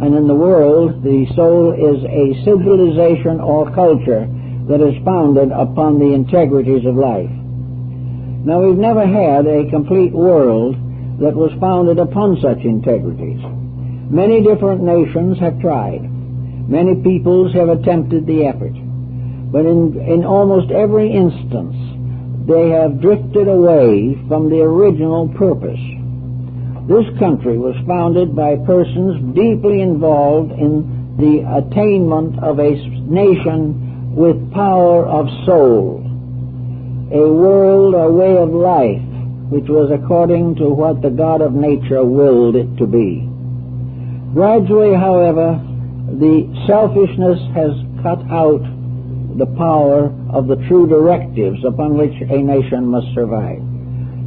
Speaker 1: And in the world, the soul is a civilization or culture that is founded upon the integrities of life. Now, we've never had a complete world that was founded upon such integrities. Many different nations have tried. Many peoples have attempted the effort. But in almost every instance, they have drifted away from the original purpose. This country was founded by persons deeply involved in the attainment of a nation with power of soul, a world or way of life which was according to what the God of nature willed it to be. Gradually, however, the selfishness has cut out the power of the true directives upon which a nation must survive.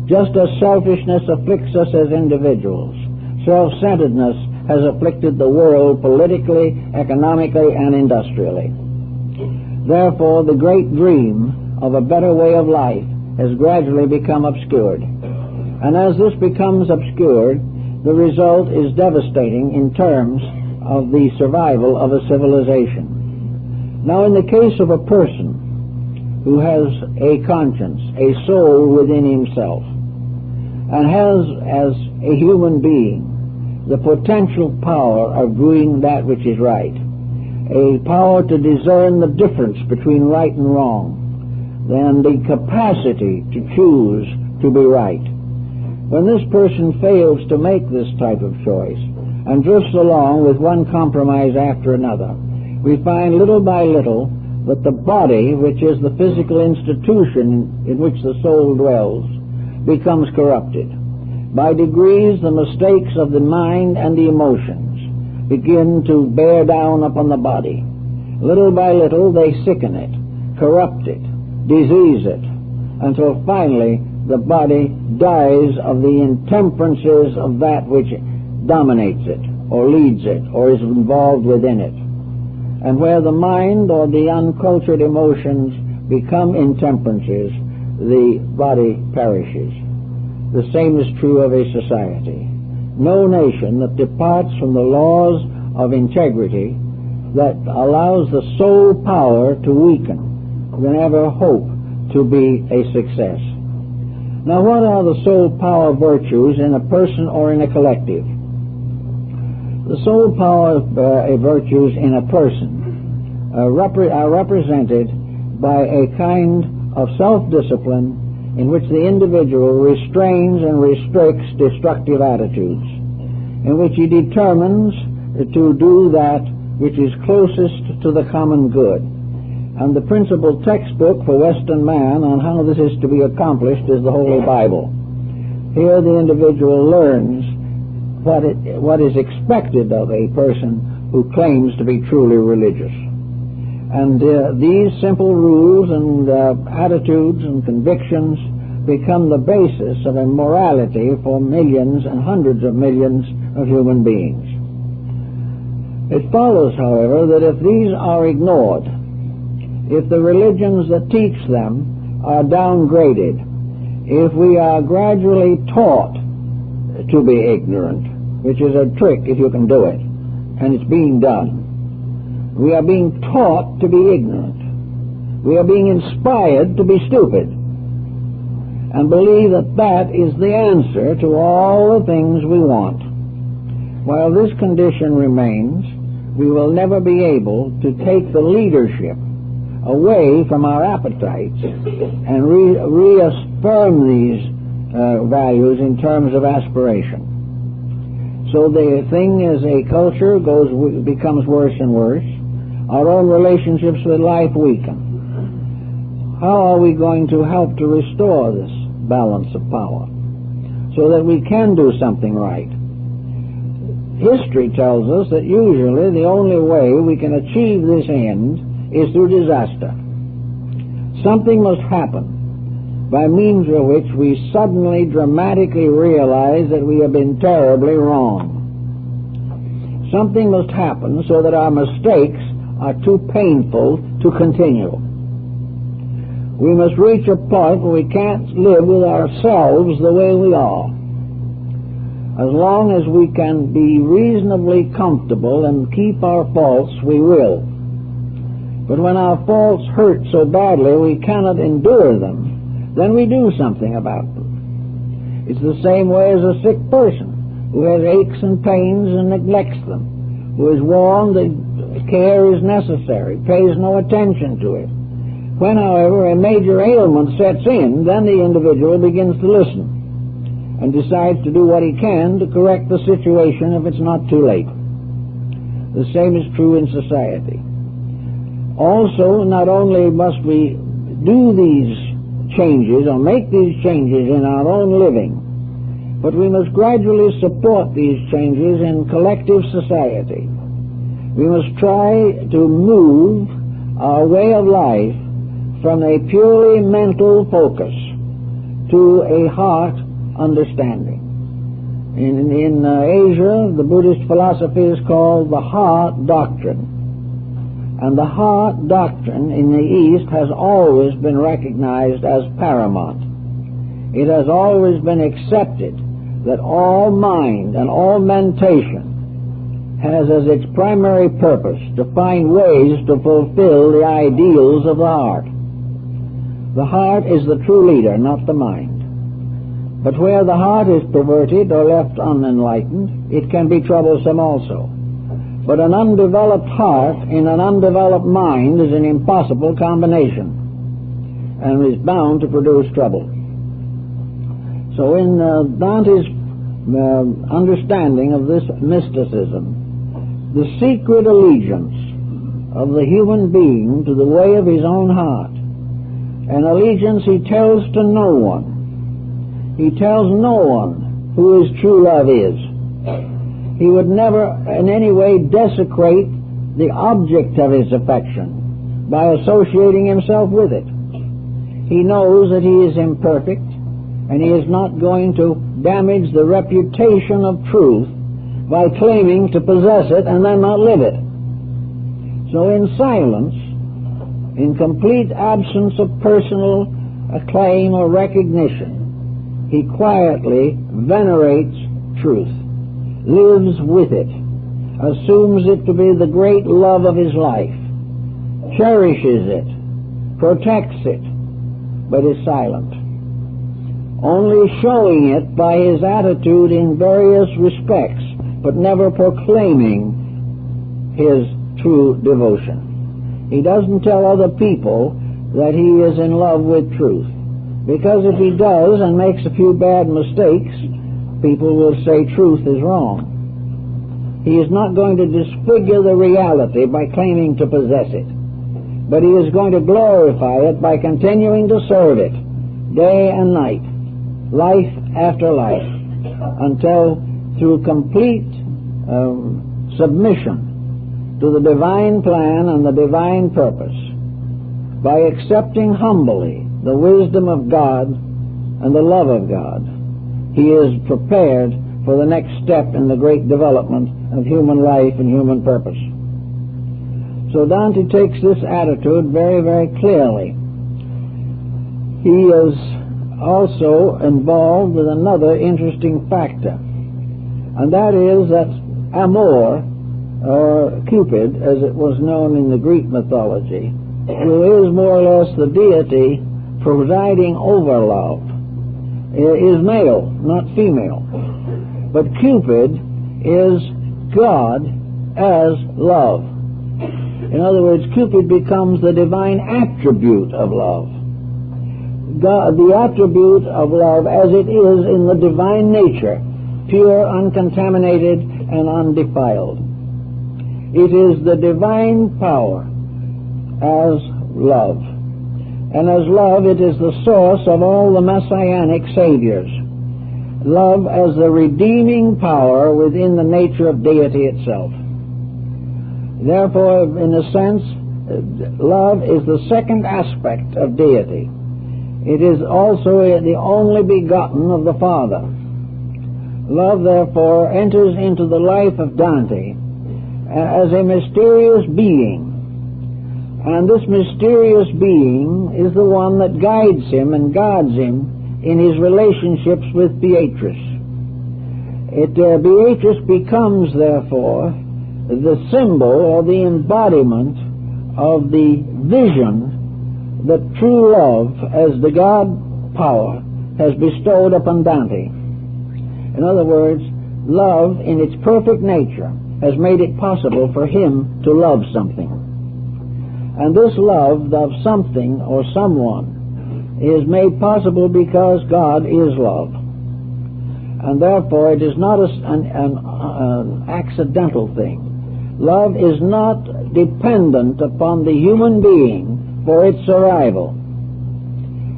Speaker 1: Just as selfishness afflicts us as individuals, self-centeredness has afflicted the world politically, economically, and industrially. Therefore, the great dream of a better way of life has gradually become obscured. And as this becomes obscured, the result is devastating in terms of the survival of a civilization. Now, in the case of a person who has a conscience, a soul within himself, and has, as a human being, the potential power of doing that which is right, a power to discern the difference between right and wrong, and the capacity to choose to be right. When this person fails to make this type of choice and drifts along with one compromise after another, we find little by little that the body, which is the physical institution in which the soul dwells, becomes corrupted. By degrees, the mistakes of the mind and the emotions begin to bear down upon the body. Little by little, they sicken it, corrupt it, disease it, until finally the body dies of the intemperances of that which dominates it, or leads it, or is involved within it. And where the mind or the uncultured emotions become intemperances, the body perishes. The same is true of a society. No nation that departs from the laws of integrity, that allows the soul power to weaken, can ever hope to be a success. Now, what are the soul power virtues in a person or in a collective? The soul power virtues in a person are represented by a kind of self-discipline in which the individual restrains and restricts destructive attitudes, in which he determines to do that which is closest to the common good. And the principal textbook for Western man on how this is to be accomplished is the Holy Bible. Here the individual learns what is expected of a person who claims to be truly religious. And these simple rules and attitudes and convictions become the basis of a morality for millions and hundreds of millions of human beings. It follows, however, that if these are ignored, if the religions that teach them are downgraded, if we are gradually taught to be ignorant, which is a trick if you can do it, and it's being done. We are being taught to be ignorant. We are being inspired to be stupid and believe that that is the answer to all the things we want. While this condition remains, we will never be able to take the leadership away from our appetites and reaffirm these values in terms of aspiration. So the thing as a culture becomes worse and worse. Our own relationships with life weaken. How are we going to help to restore this balance of power so that we can do something right? History tells us that usually the only way we can achieve this end is through disaster. Something must happen by means of which we suddenly dramatically realize that we have been terribly wrong. Something must happen so that our mistakes are too painful to continue. We must reach a point where we can't live with ourselves the way we are. As long as we can be reasonably comfortable and keep our faults, we will. But when our faults hurt so badly we cannot endure them, then we do something about them. It's the same way as a sick person who has aches and pains and neglects them, who is warned that care is necessary, pays no attention to it. When, however, a major ailment sets in, then the individual begins to listen and decides to do what he can to correct the situation if it's not too late. The same is true in society. Also, not only must we do these changes or make these changes in our own living, but we must gradually support these changes in collective society. We must try to move our way of life from a purely mental focus to a heart understanding. In Asia, the Buddhist philosophy is called the heart doctrine. And the heart doctrine in the East has always been recognized as paramount. It has always been accepted that all mind and all mentation has as its primary purpose to find ways to fulfill the ideals of the heart. The heart is the true leader, not the mind. But where the heart is perverted or left unenlightened, it can be troublesome also. But an undeveloped heart in an undeveloped mind is an impossible combination and is bound to produce trouble. So in Dantes' understanding of this mysticism, the secret allegiance of the human being to the way of his own heart, an allegiance he tells to no one. He tells no one who his true love is. He would never in any way desecrate the object of his affection by associating himself with it. He knows that he is imperfect, and he is not going to damage the reputation of truth by claiming to possess it and then not live it. So in silence, in complete absence of personal acclaim or recognition, he quietly venerates truth, lives with it, assumes it to be the great love of his life, cherishes it, protects it, but is silent, only showing it by his attitude in various respects, but never proclaiming his true devotion. He doesn't tell other people that he is in love with truth, because if he does and makes a few bad mistakes, people will say truth is wrong. He is not going to disfigure the reality by claiming to possess it, but he is going to glorify it by continuing to serve it day and night, life after life, until through complete submission to the divine plan and the divine purpose by accepting humbly the wisdom of God and the love of God. He is prepared for the next step in the great development of human life and human purpose. So Dante takes this attitude very, very clearly. He is also involved with another interesting factor, and that is that Amor, or Cupid, as it was known in the Greek mythology, who is more or less the deity presiding over love, is male, not female. But Cupid is God as love. In other words, Cupid becomes the divine attribute of love. God, the attribute of love as it is in the divine nature, pure, uncontaminated, and undefiled. It is the divine power as love. And as love, it is the source of all the messianic saviors. Love as the redeeming power within the nature of deity itself. Therefore, in a sense, love is the second aspect of deity. It is also the only begotten of the Father. Love, therefore, enters into the life of Dante as a mysterious being. And this mysterious being is the one that guides him and guards him in his relationships with Beatrice. Beatrice becomes, therefore, the symbol or the embodiment of the vision that true love, as the God power, has bestowed upon Dante. In other words, love in its perfect nature has made it possible for him to love something. And this love of something or someone is made possible because God is love. And therefore it is not an accidental thing. Love is not dependent upon the human being for its survival.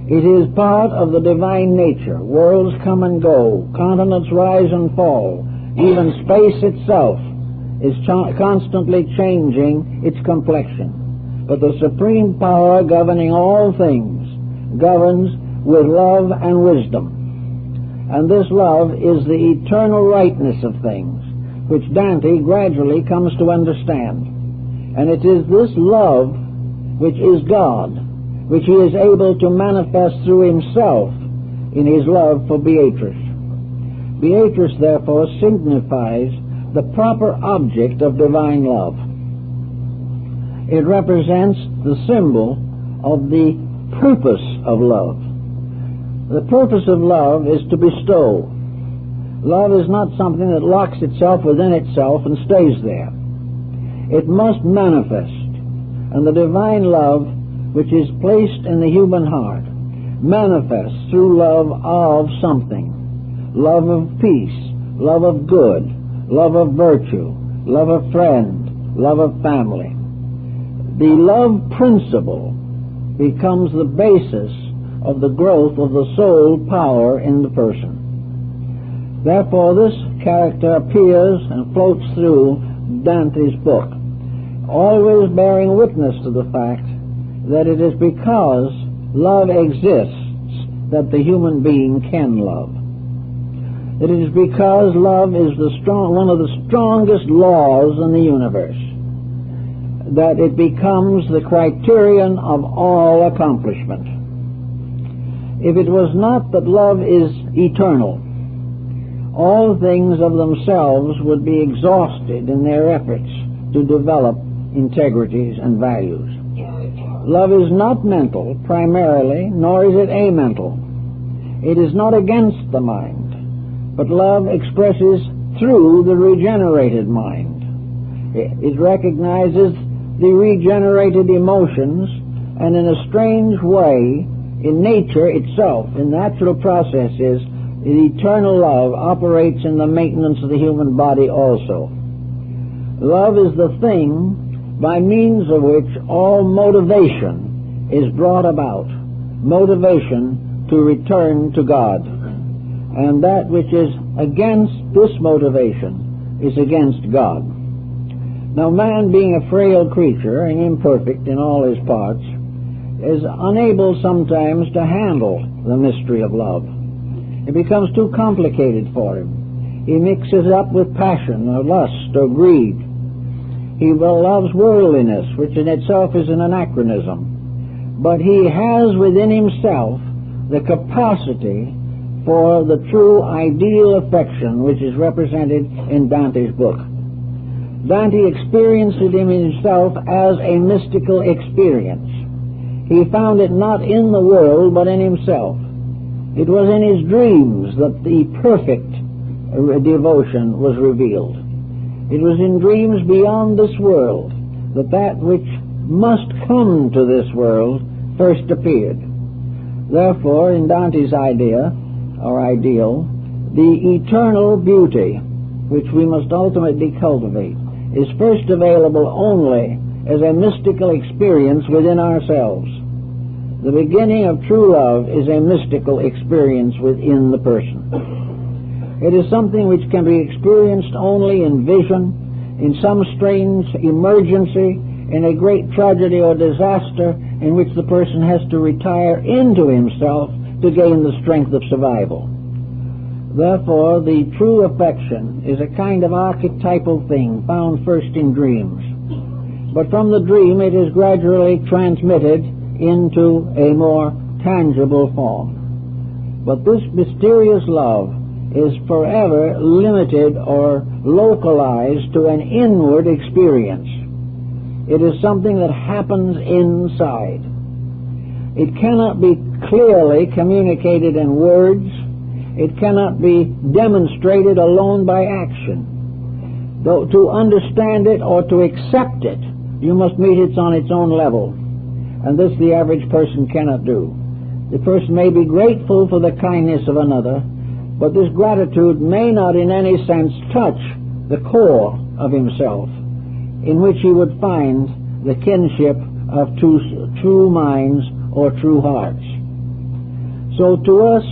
Speaker 1: It is part of the divine nature. Worlds come and go, continents rise and fall, even space itself is constantly changing its complexion. But the supreme power governing all things governs with love and wisdom. And this love is the eternal rightness of things, which Dante gradually comes to understand. And it is this love which is God, which he is able to manifest through himself in his love for Beatrice. Beatrice, therefore, signifies the proper object of divine love. It represents the symbol of the purpose of love. The purpose of love is to bestow. Love is not something that locks itself within itself and stays there. It must manifest. And the divine love, which is placed in the human heart, manifests through love of something. Love of peace, love of good, love of virtue, love of friend, love of family. The love principle becomes the basis of the growth of the soul power in the person. Therefore, this character appears and floats through Dante's book, always bearing witness to the fact that it is because love exists that the human being can love. It is because love is one of the strongest laws in the universe that it becomes the criterion of all accomplishment. If it was not that love is eternal, all things of themselves would be exhausted in their efforts to develop integrities and values. Love is not mental primarily, nor is it amental. It is not against the mind, but love expresses through the regenerated mind. It recognizes the regenerated emotions, and in a strange way, in nature itself, in natural processes, the eternal love operates in the maintenance of the human body also. Love is the thing by means of which all motivation is brought about, motivation to return to God. And that which is against this motivation is against God. Now, man, being a frail creature and imperfect in all his parts, is unable sometimes to handle the mystery of love. It becomes too complicated for him. He mixes up with passion or lust or greed. He loves worldliness, which in itself is an anachronism. But he has within himself the capacity for the true ideal affection, which is represented in Dante's book. Dante experienced it in himself as a mystical experience. He found it not in the world, but in himself. It was in his dreams that the perfect devotion was revealed. It was in dreams beyond this world that that which must come to this world first appeared. Therefore, in Dante's idea, or ideal, the eternal beauty, which we must ultimately cultivate, is first available only as a mystical experience within ourselves. The beginning of true love is a mystical experience within the person. It is something which can be experienced only in vision, in some strange emergency, in a great tragedy or disaster in which the person has to retire into himself to gain the strength of survival. Therefore, the true affection is a kind of archetypal thing found first in dreams. But from the dream it is gradually transmitted into a more tangible form. But this mysterious love is forever limited or localized to an inward experience. It is something that happens inside. It cannot be clearly communicated in words. It cannot be demonstrated alone by action. Though to understand it or to accept it, you must meet it on its own level. And this the average person cannot do. The person may be grateful for the kindness of another, but this gratitude may not in any sense touch the core of himself, in which he would find the kinship of true minds or true hearts. So to us,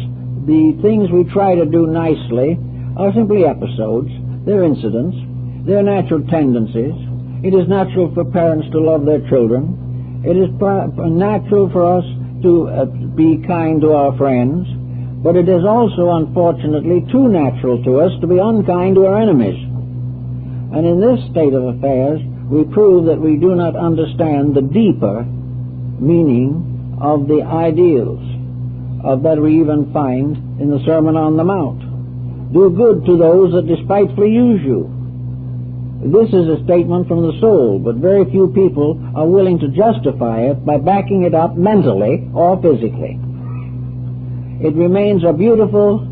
Speaker 1: the things we try to do nicely are simply episodes. They're incidents. They're natural tendencies. It is natural for parents to love their children. It is natural for us to be kind to our friends. But it is also, unfortunately, too natural to us to be unkind to our enemies. And in this state of affairs, we prove that we do not understand the deeper meaning of the ideals of that we even find in the Sermon on the Mount. Do good to those that despitefully use you. This is a statement from the soul, but very few people are willing to justify it by backing it up mentally or physically. It remains a beautiful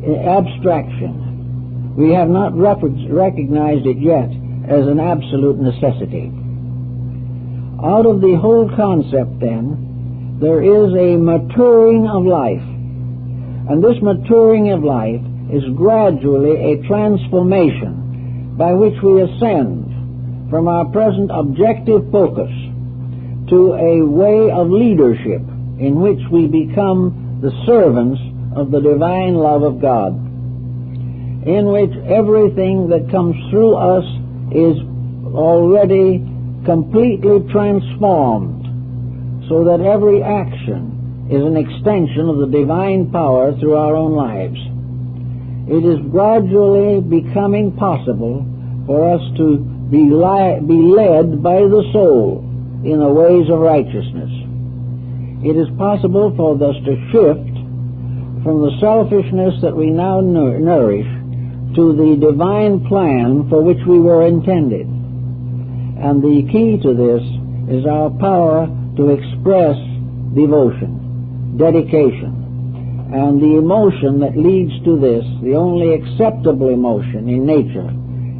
Speaker 1: abstraction. We have not recognized it yet as an absolute necessity. Out of the whole concept, then, there is a maturing of life. And this maturing of life is gradually a transformation by which we ascend from our present objective focus to a way of leadership in which we become the servants of the divine love of God, in which everything that comes through us is already completely transformed, so that every action is an extension of the divine power through our own lives. It is gradually becoming possible for us to be led by the soul in the ways of righteousness. It is possible for us to shift from the selfishness that we now nourish to the divine plan for which we were intended. And the key to this is our power to express devotion, dedication. And the emotion that leads to this, the only acceptable emotion in nature,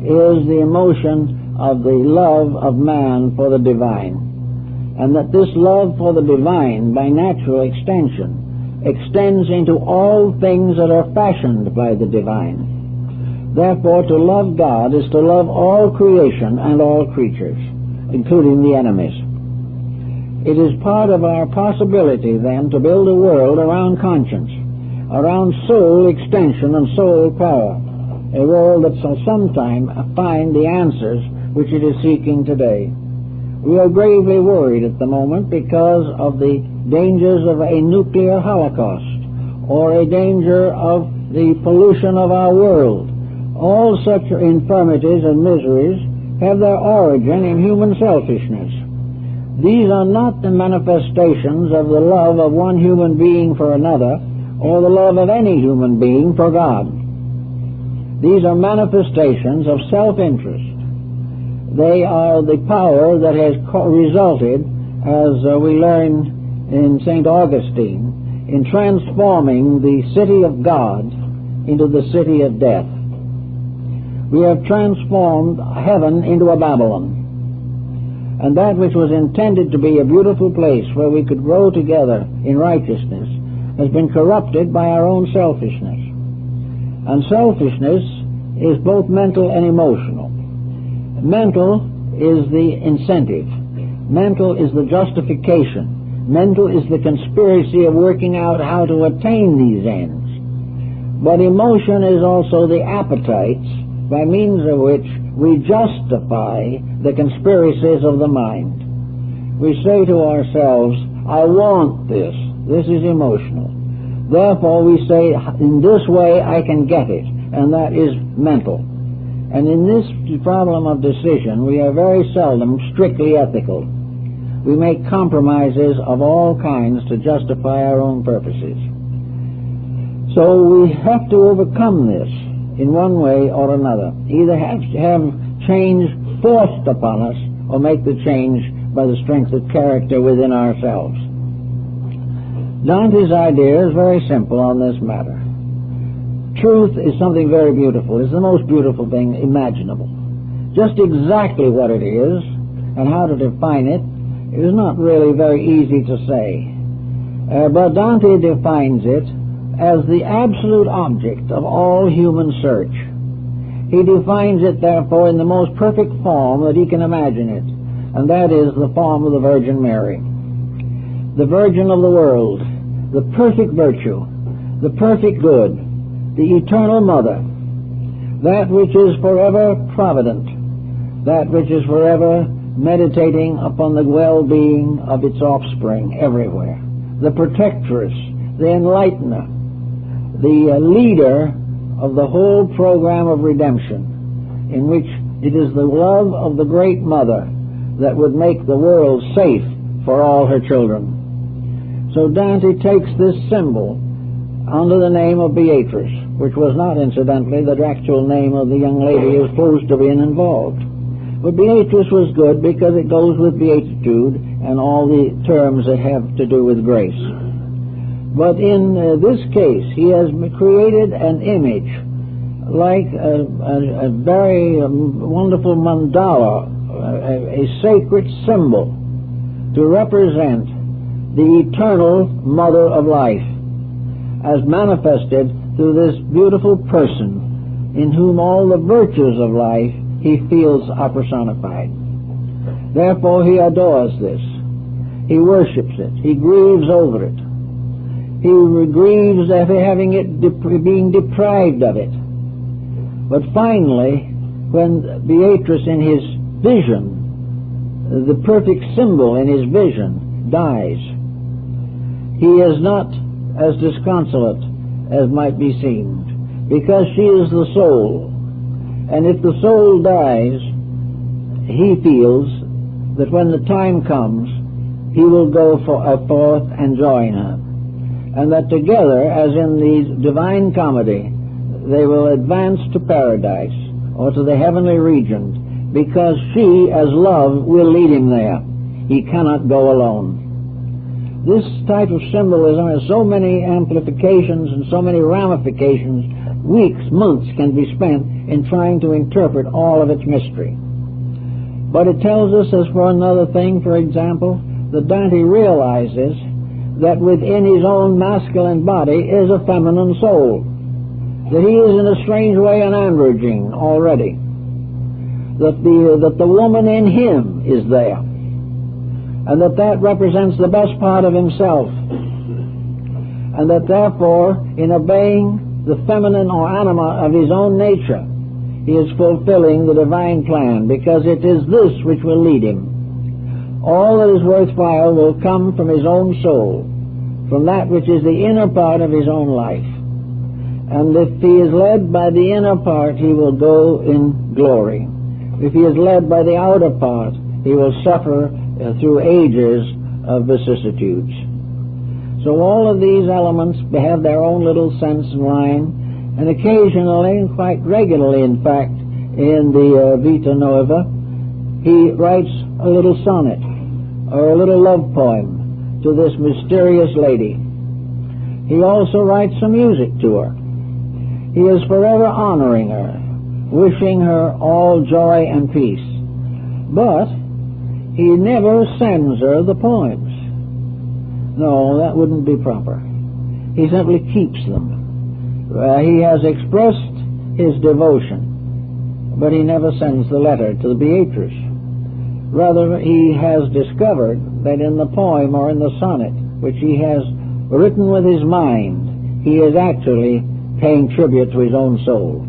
Speaker 1: is the emotion of the love of man for the divine. And that this love for the divine, by natural extension, extends into all things that are fashioned by the divine. Therefore, to love God is to love all creation and all creatures, including the enemies. It is part of our possibility, then, to build a world around conscience, around soul extension and soul power, a world that shall sometime find the answers which it is seeking today. We are gravely worried at the moment because of the dangers of a nuclear holocaust or a danger of the pollution of our world. All such infirmities and miseries have their origin in human selfishness. These are not the manifestations of the love of one human being for another or the love of any human being for God. These are manifestations of self-interest. They are the power that has resulted, as we learn in St. Augustine, in transforming the city of God into the city of death. We have transformed heaven into a Babylon. And that which was intended to be a beautiful place where we could grow together in righteousness has been corrupted by our own selfishness. And selfishness is both mental and emotional. Mental is the incentive. Mental is the justification. Mental is the conspiracy of working out how to attain these ends. But emotion is also the appetites by means of which we justify the conspiracies of the mind. We say to ourselves, I want this. This is emotional. Therefore we say, in this way I can get it, and that is mental. And in this problem of decision, we are very seldom strictly ethical. We make compromises of all kinds to justify our own purposes. So we have to overcome this in one way or another. Either have change forced upon us or make the change by the strength of character within ourselves. Dante's idea is very simple on this matter. Truth is something very beautiful. It's the most beautiful thing imaginable. Just exactly what it is and how to define it is not really very easy to say. But Dante defines it as the absolute object of all human search. He defines it, therefore, in the most perfect form that he can imagine it, and that is the form of the Virgin Mary. The Virgin of the world, the perfect virtue, the perfect good, the eternal mother, that which is forever provident, that which is forever meditating upon the well-being of its offspring everywhere, the protectress, the enlightener, the leader of the whole program of redemption, in which it is the love of the great mother that would make the world safe for all her children. So Dante takes this symbol under the name of Beatrice, which was not, incidentally, the actual name of the young lady who was supposed to be involved. But Beatrice was good because it goes with beatitude and all the terms that have to do with grace. But in this case, he has created an image like a very wonderful mandala, a sacred symbol to represent the eternal mother of life, as manifested through this beautiful person in whom all the virtues of life he feels are personified. Therefore he adores this. He worships it. He grieves over it. He grieves at having it being deprived of it. But finally, when Beatrice in his vision, the perfect symbol in his vision, dies, he is not as disconsolate as might be seemed, because she is the soul. And if the soul dies, he feels that when the time comes, he will go forth and join her. And that together, as in the Divine Comedy, they will advance to paradise or to the heavenly region, because she, as love, will lead him there. He cannot go alone. This type of symbolism has so many amplifications and so many ramifications, weeks, months can be spent in trying to interpret all of its mystery. But it tells us, as for another thing, for example, that Dante realizes that within his own masculine body is a feminine soul, that he is in a strange way an androgyne already, that the woman in him is there, and that represents the best part of himself, and that therefore, in obeying the feminine or anima of his own nature, he is fulfilling the divine plan, because it is this which will lead him. All that is worthwhile will come from his own soul, from that which is the inner part of his own life. And if he is led by the inner part, he will go in glory. If he is led by the outer part, he will suffer through ages of vicissitudes. So all of these elements have their own little sense and line, and occasionally, and quite regularly in fact, in the Vita Nuova, he writes a little sonnet or a little love poem to this mysterious lady. He also writes some music to her. He is forever honoring her, wishing her all joy and peace. But he never sends her the poems. No, that wouldn't be proper. He simply keeps them. He has expressed his devotion, but he never sends the letter to Beatrice. Rather, he has discovered that in the poem or in the sonnet, which he has written with his mind, he is actually paying tribute to his own soul.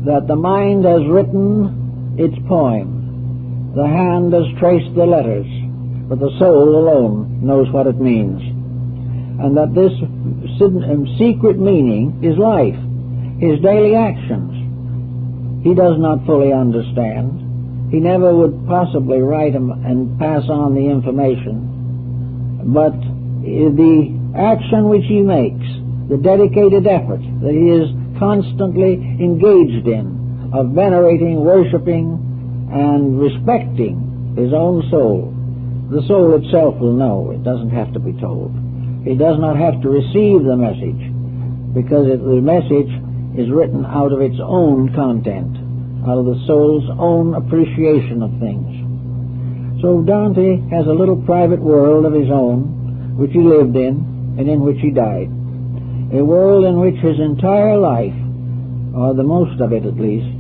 Speaker 1: That the mind has written its poem, the hand has traced the letters, but the soul alone knows what it means. And that this secret meaning is life, his daily actions. He does not fully understand. He never would possibly write and pass on the information. But the action which he makes, the dedicated effort that he is constantly engaged in, of venerating, worshiping, and respecting his own soul, the soul itself will know. It doesn't have to be told. It does not have to receive the message, because the message is written out of its own content, out of the soul's own appreciation of things. So Dante has a little private world of his own, which he lived in, and in which he died. A world in which his entire life, or the most of it at least,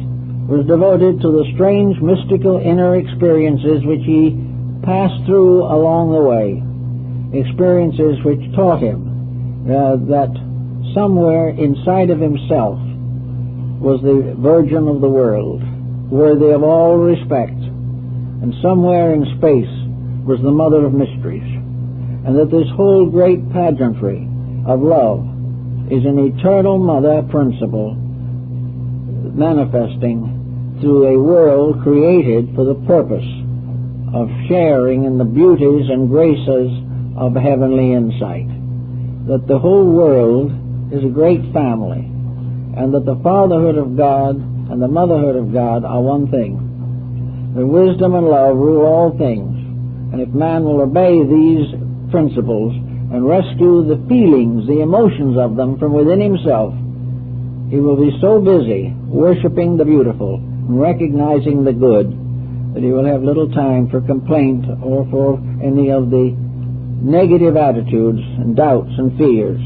Speaker 1: was devoted to the strange mystical inner experiences which he passed through along the way, experiences which taught him that somewhere inside of himself was the Virgin of the world, worthy of all respect, and somewhere in space was the Mother of Mysteries, and that this whole great pageantry of love is an eternal mother principle manifesting through a world created for the purpose of sharing in the beauties and graces of heavenly insight. That the whole world is a great family, and that the fatherhood of God and the motherhood of God are one thing. The wisdom and love rule all things, and if man will obey these principles and rescue the feelings, the emotions of them from within himself, he will be so busy worshiping the beautiful and recognizing the good that he will have little time for complaint or for any of the negative attitudes and doubts and fears.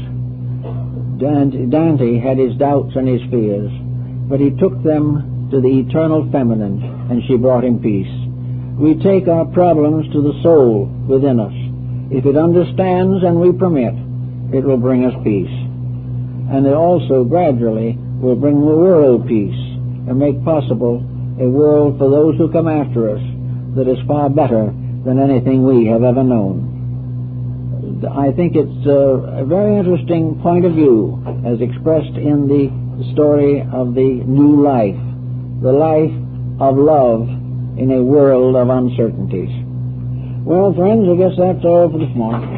Speaker 1: Dante had his doubts and his fears, but he took them to the eternal feminine, and she brought him peace. We take our problems to the soul within us. If it understands and we permit, it will bring us peace. And it also gradually will bring the world peace and make possible a world for those who come after us that is far better than anything we have ever known. I think it's a very interesting point of view as expressed in the story of the new life, the life of love in a world of uncertainties. Well, friends, I guess that's all for this morning.